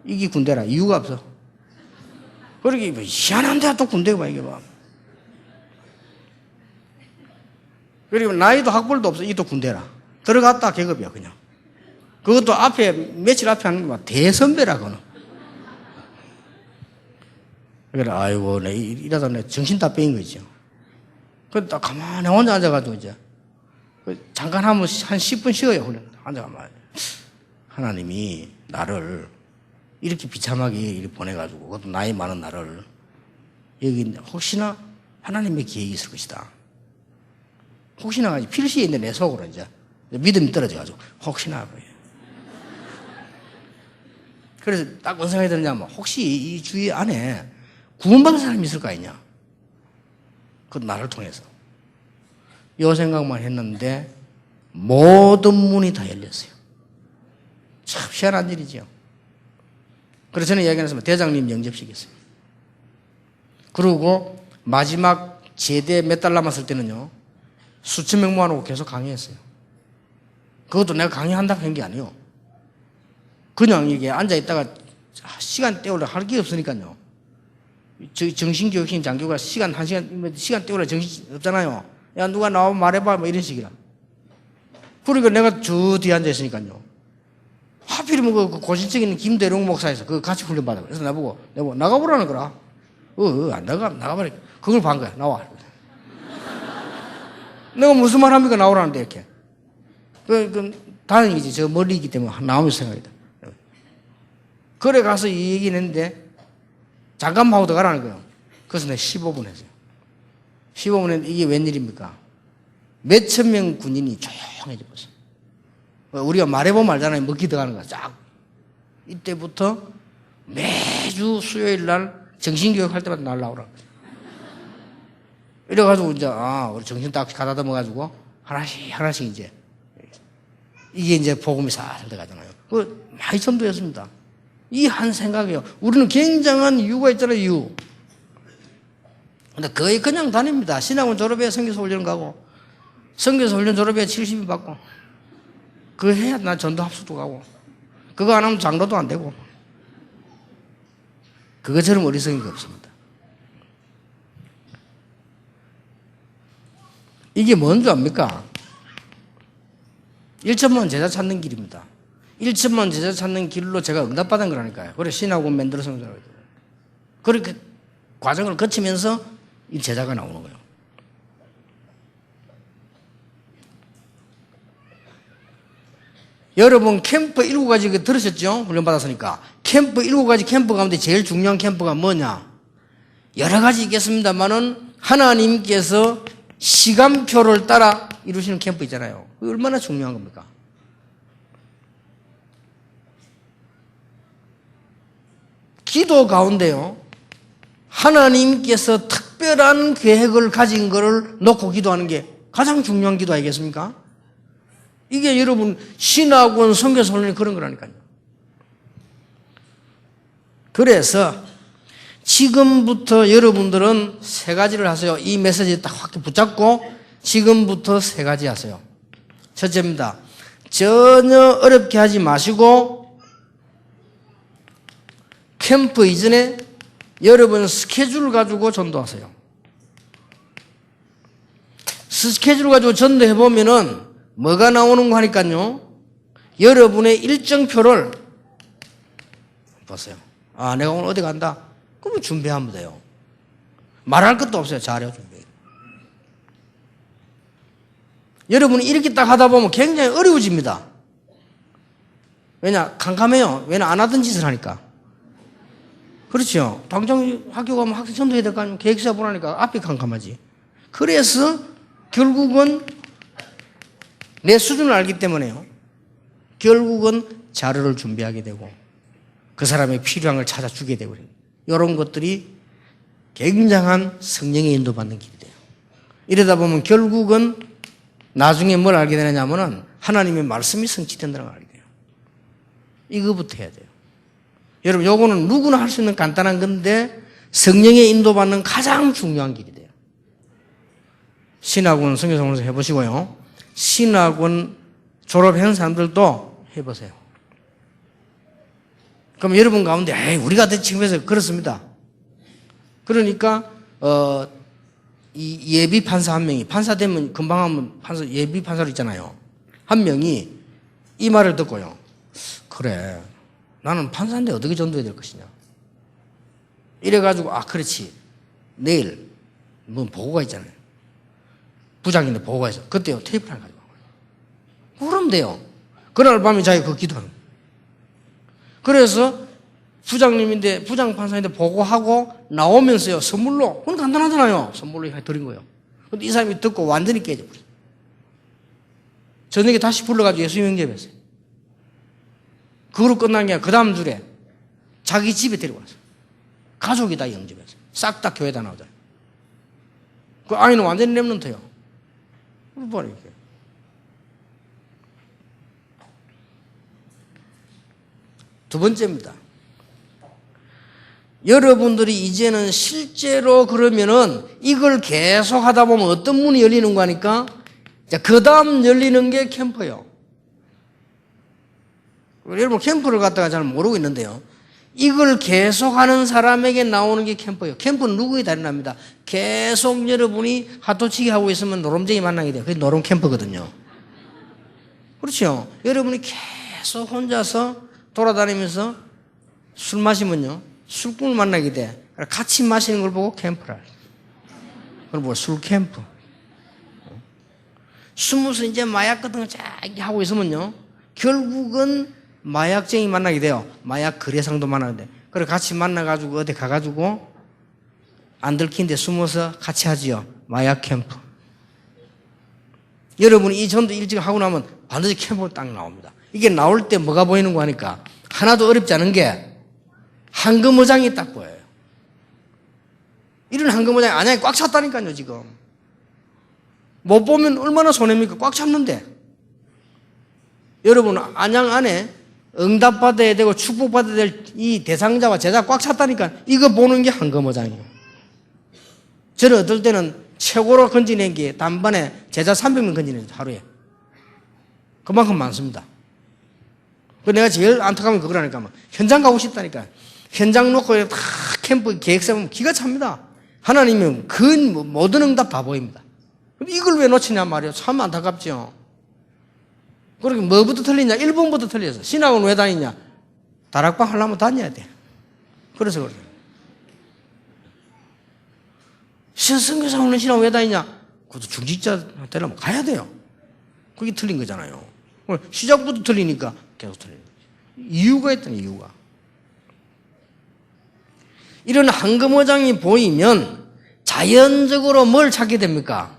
이게 군대라. 이유가 없어. 그러게, 뭐, 희한한데 또 군대가 봐, 이게 봐. 그리고 나이도 학벌도 없어. 이게 또 군대라. 들어갔다 계급이야, 그냥. 그것도 앞에, 며칠 앞에 하는 거 봐. 대선배라, 그거는. 그래, 아이고, 이러다 내 정신 다 빼인 거 있죠. 그래, 딱 가만히 혼자 앉아가지고, 이제. 잠깐 한 10분 쉬어요, 훈련. 앉아가만. 하나님이 나를 이렇게 비참하게 이렇게 보내가지고, 그것도 나이 많은 나를, 여기 혹시나 하나님의 계획이 있을 것이다. 혹시나 필시에 있는 내 속으로 이제 믿음이 떨어져가지고, 혹시나. 그래서 딱 뭔 생각이 드느냐면, 혹시 이 주위 안에 구원받은 사람이 있을 거 아니냐? 그 나를 통해서. 이 생각만 했는데, 모든 문이 다 열렸어요. 참 희한한 일이죠. 그래서 저는 이야기했으면 대장님 영접식이었어요. 그리고 마지막 제대 몇 달 남았을 때는요, 수천 명 모아놓고 계속 강의했어요. 그것도 내가 강의한다고 한 게 아니에요. 그냥 이게 앉아있다가 시간 때우려 할 게 없으니까요. 정신교육신 장교가 시간 때우려 정신 없잖아요. 야, 누가 나와 말해봐. 뭐 이런 식이라. 그러니까 내가 저 뒤에 앉아있으니까요. 하필이면 그 고신적인 김대룡 목사에서 그거 같이 훈련받아. 그래서 나보고 나가보라는 거라. 안 나가버려. 그걸 반 거야. 나와. 내가 무슨 말 합니까? 나오라는데, 이렇게. 다행이지. 저 멀리 있기 때문에 나오면서 생각이다. 그래 가서 이 얘기는 했는데 잠깐만 하고 더 가라는 거예요. 그래서 내가 15분 했어요. 15분 했는데 이게 웬일입니까? 몇천 명 군인이 조용해져 버렸어. 우리가 말해보면 알잖아요. 먹기 들어가는 거야. 쫙. 이때부터 매주 수요일 날 정신교육 할 때마다 날라오라. 이래가지고 이제, 우리 정신 딱 가다듬어 먹어가지고 하나씩 이제. 이게 이제 복음이 살살 들어가잖아요. 많이 전도했습니다. 이 한 생각이에요. 우리는 굉장한 이유가 있잖아요, 이유. 근데 거의 그냥 다닙니다. 신학원 졸업해야 선교사 훈련 가고, 선교사 훈련 졸업해야 70이 받고, 그거 해야 나 전도 합숙도 가고, 그거 안 하면 장로도 안 되고, 그것처럼 어리석은 게 없습니다. 이게 뭔 줄 압니까? 1천만 제자 찾는 길입니다. 1천만 제자 찾는 길로 제가 응답받은 거라니까요. 그래 신학원 만들어서 그렇게 과정을 거치면서 이 제자가 나오는 거예요. 여러분 캠프 7가지 들으셨죠? 훈련 받았으니까. 캠프 7가지 캠프 가운데 제일 중요한 캠프가 뭐냐? 여러 가지 있겠습니다만은 하나님께서 시간표를 따라 이루시는 캠프 있잖아요. 그게 얼마나 중요한 겁니까? 기도 가운데요. 하나님께서 특별한 계획을 가진 것을 놓고 기도하는 게 가장 중요한 기도 아니겠습니까? 이게 여러분 신학원 선교사 훈련이 그런 거라니까요. 그래서 지금부터 여러분들은 3가지를 하세요. 이 메시지 딱 확 붙잡고 지금부터 3가지 하세요. 첫째입니다. 전혀 어렵게 하지 마시고 캠프 이전에 여러분 스케줄 가지고 전도하세요. 스케줄 가지고 전도해보면은 뭐가 나오는 거 하니까요. 여러분의 일정표를 보세요. 내가 오늘 어디 간다. 그러면 준비하면 돼요. 말할 것도 없어요. 잘해요, 준비. 여러분이 이렇게 딱 하다 보면 굉장히 어려워집니다. 왜냐? 캄캄해요. 왜냐? 안 하던 짓을 하니까. 그렇죠. 당장 학교 가면 학생 전도해야 될 거 아니면 계획서 보라니까 앞이 캄캄하지. 그래서 결국은 내 수준을 알기 때문에요. 결국은 자료를 준비하게 되고 그 사람의 필요한 걸 찾아주게 되고 이런 것들이 굉장한 성령의 인도받는 길이 돼요. 이러다 보면 결국은 나중에 뭘 알게 되느냐면은 하나님의 말씀이 성취된다는 걸 알게 돼요. 이거부터 해야 돼요. 여러분 요거는 누구나 할 수 있는 간단한 건데 성령의 인도받는 가장 중요한 길이 돼요. 신학원 선교사원에서 해보시고요. 신학원 졸업한 사람들도 해보세요. 그럼 여러분 가운데 우리가 지금 해서 그렇습니다. 그러니까 이 예비 판사 한 명이 판사 되면 금방 하면 판사 예비 판사로 있잖아요. 한 명이 이 말을 듣고요. 그래 나는 판사인데 어떻게 전도해야 될 것이냐. 이래가지고 그렇지 내일 뭐 보고가 있잖아요. 부장인데 보고가 있어. 그때요 테이프를 하나 가지고 와요. 그러면 돼요. 그날 밤에 자기가 그 기도하는 거예요. 그래서 부장님인데 부장 판사인데 보고하고 나오면서요 선물로 그건 간단하잖아요. 선물로 드린 거예요. 근데 이 사람이 듣고 완전히 깨져버렸어요. 저녁에 다시 불러가지고 예수 영접했어요. 그거로 끝난 게 아니라 그 다음 주에 자기 집에 데리고 왔어요. 가족이 다 영접했어요. 싹 다 교회 다 나오잖아요. 그 아이는 완전히 랩런트예요. 뭐 이렇게. 두 번째입니다. 여러분들이 이제는 실제로 그러면은 이걸 계속 하다 보면 어떤 문이 열리는 거니까 그 다음 열리는 게 캠프예요. 여러분 캠프를 갖다가 잘 모르고 있는데요. 이걸 계속 하는 사람에게 나오는 게 캠프예요. 캠프는 누구에 달인합니다. 계속 여러분이 핫도치기 하고 있으면 노름쟁이 만나게 돼요. 그게 노름 캠프거든요. 그렇죠. 여러분이 계속 혼자서 돌아다니면서 술 마시면요. 술꾼을 만나게 돼. 같이 마시는 걸 보고 캠프라. 그걸 뭐 술 캠프. 숨어서 이제 마약 같은 거 쫙 하고 있으면요. 결국은 마약쟁이 만나게 돼요. 마약 거래상도 만나는데. 그래 같이 만나가지고 어디 가가지고 안 들키는데 숨어서 같이 하지요. 마약 캠프. 여러분이 이 전도 일찍 하고 나면 반드시 캠프로 딱 나옵니다. 이게 나올 때 뭐가 보이는 거 하니까 하나도 어렵지 않은 게 황금어장이 딱 보여요. 이런 황금어장이 안양에 꽉 찼다니까요, 지금. 못 보면 얼마나 손해입니까? 꽉 찼는데. 여러분, 안양 안에 응답받아야 되고 축복받아야 될 이 대상자와 제자가 꽉 찼다니까 이거 보는 게 황금어장이에요. 저는 어떨 때는 최고로 건지낸 게 단번에 제자 300명 건지내요, 하루에. 그만큼 많습니다. 그 내가 제일 안타까운 게 그거라니까. 현장 가고 싶다니까. 현장 놓고 다 캠프 계획 세우면 기가 찹니다. 하나님은 그 모든 응답 다 보입니다. 근데 이걸 왜 놓치냐 말이에요. 참 안타깝죠. 그렇게 뭐부터 틀리냐? 1번부터 틀렸어. 신학은 왜 다니냐? 다락방 하려면 다녀야 돼. 그래서 그래요. 선교사 신학 왜 다니냐? 그것도 중직자 되려면 가야 돼요. 그게 틀린 거잖아요. 시작부터 틀리니까 계속 틀리는 거지. 이유가 있던 이유가. 이런 황금어장이 보이면 자연적으로 뭘 찾게 됩니까?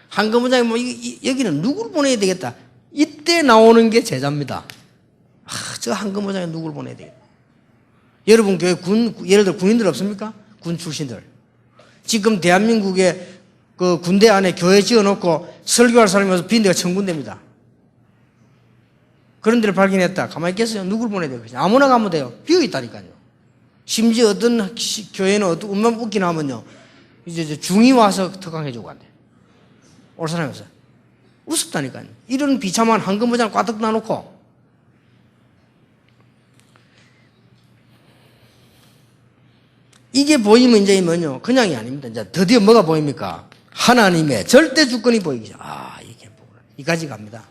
황금어장이 뭐 여기는 누구를 보내야 되겠다. 이때 나오는 게 제자입니다. 저 황금어장에 누구를 보내야 되겠다. 여러분 교회 예를 들어 군인들 없습니까? 군 출신들. 지금 대한민국에 그 군대 안에 교회 지어놓고 설교할 사람이 와서 빈 데가 1000군데입니다. 그런 데를 발견했다. 가만히 있겠어요? 누굴 보내야 돼요? 아무나 가면 돼요. 비어있다니까요. 심지어 어떤 교회는 어떤 음만 웃기나 하면요. 이제 중이 와서 특강해주고 간대. 올 사람이 없어요. 우습다니까요. 이런 비참한 황금어장을 꽈득 놔놓고. 이게 보이면 이제 뭐냐. 그냥이 아닙니다. 이제 드디어 뭐가 보입니까? 하나님의 절대 주권이 보이기 시작. 이게 뭐구나. 이까지 갑니다.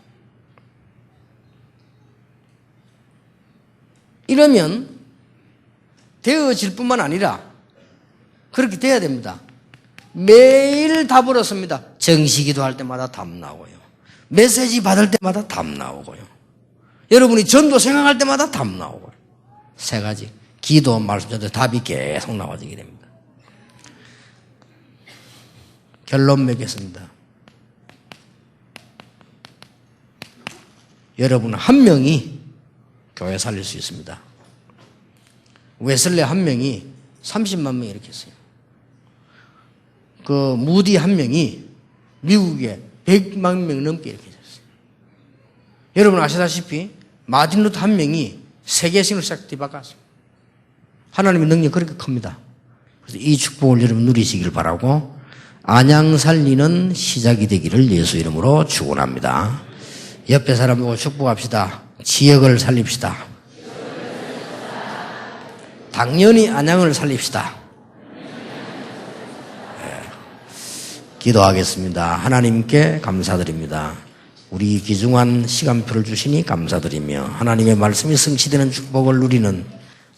이러면 되어질 뿐만 아니라 그렇게 돼야 됩니다. 매일 답을 얻습니다. 정시기도 할 때마다 답 나오고요. 메시지 받을 때마다 답 나오고요. 여러분이 전도 생각할 때마다 답 나오고요. 세 가지. 기도, 말씀, 전도 답이 계속 나와지게 됩니다. 결론 맺겠습니다. 여러분 한 명이 교회 살릴 수 있습니다. 웨슬레 한 명이 30만 명 이렇게 했어요. 그 무디 한 명이 미국에 100만 명 넘게 이렇게 했어요. 여러분 아시다시피 마틴 루터 한 명이 세계신을 싹 뒤바꿨습니다. 하나님의 능력이 그렇게 큽니다. 그래서 이 축복을 여러분 누리시길 바라고 안양 살리는 시작이 되기를 예수 이름으로 축원합니다. 옆에 사람 보고 축복합시다. 지역을 살립시다. 당연히 안양을 살립시다. 네. 기도하겠습니다. 하나님께 감사드립니다. 우리 귀중한 시간표를 주시니 감사드리며 하나님의 말씀이 성취되는 축복을 누리는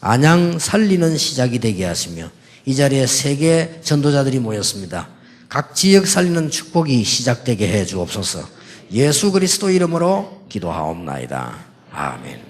안양 살리는 시작이 되게 하시며 이 자리에 세계 전도자들이 모였습니다. 각 지역 살리는 축복이 시작되게 해 주옵소서. 예수 그리스도 이름으로 기도하옵나이다. 아멘.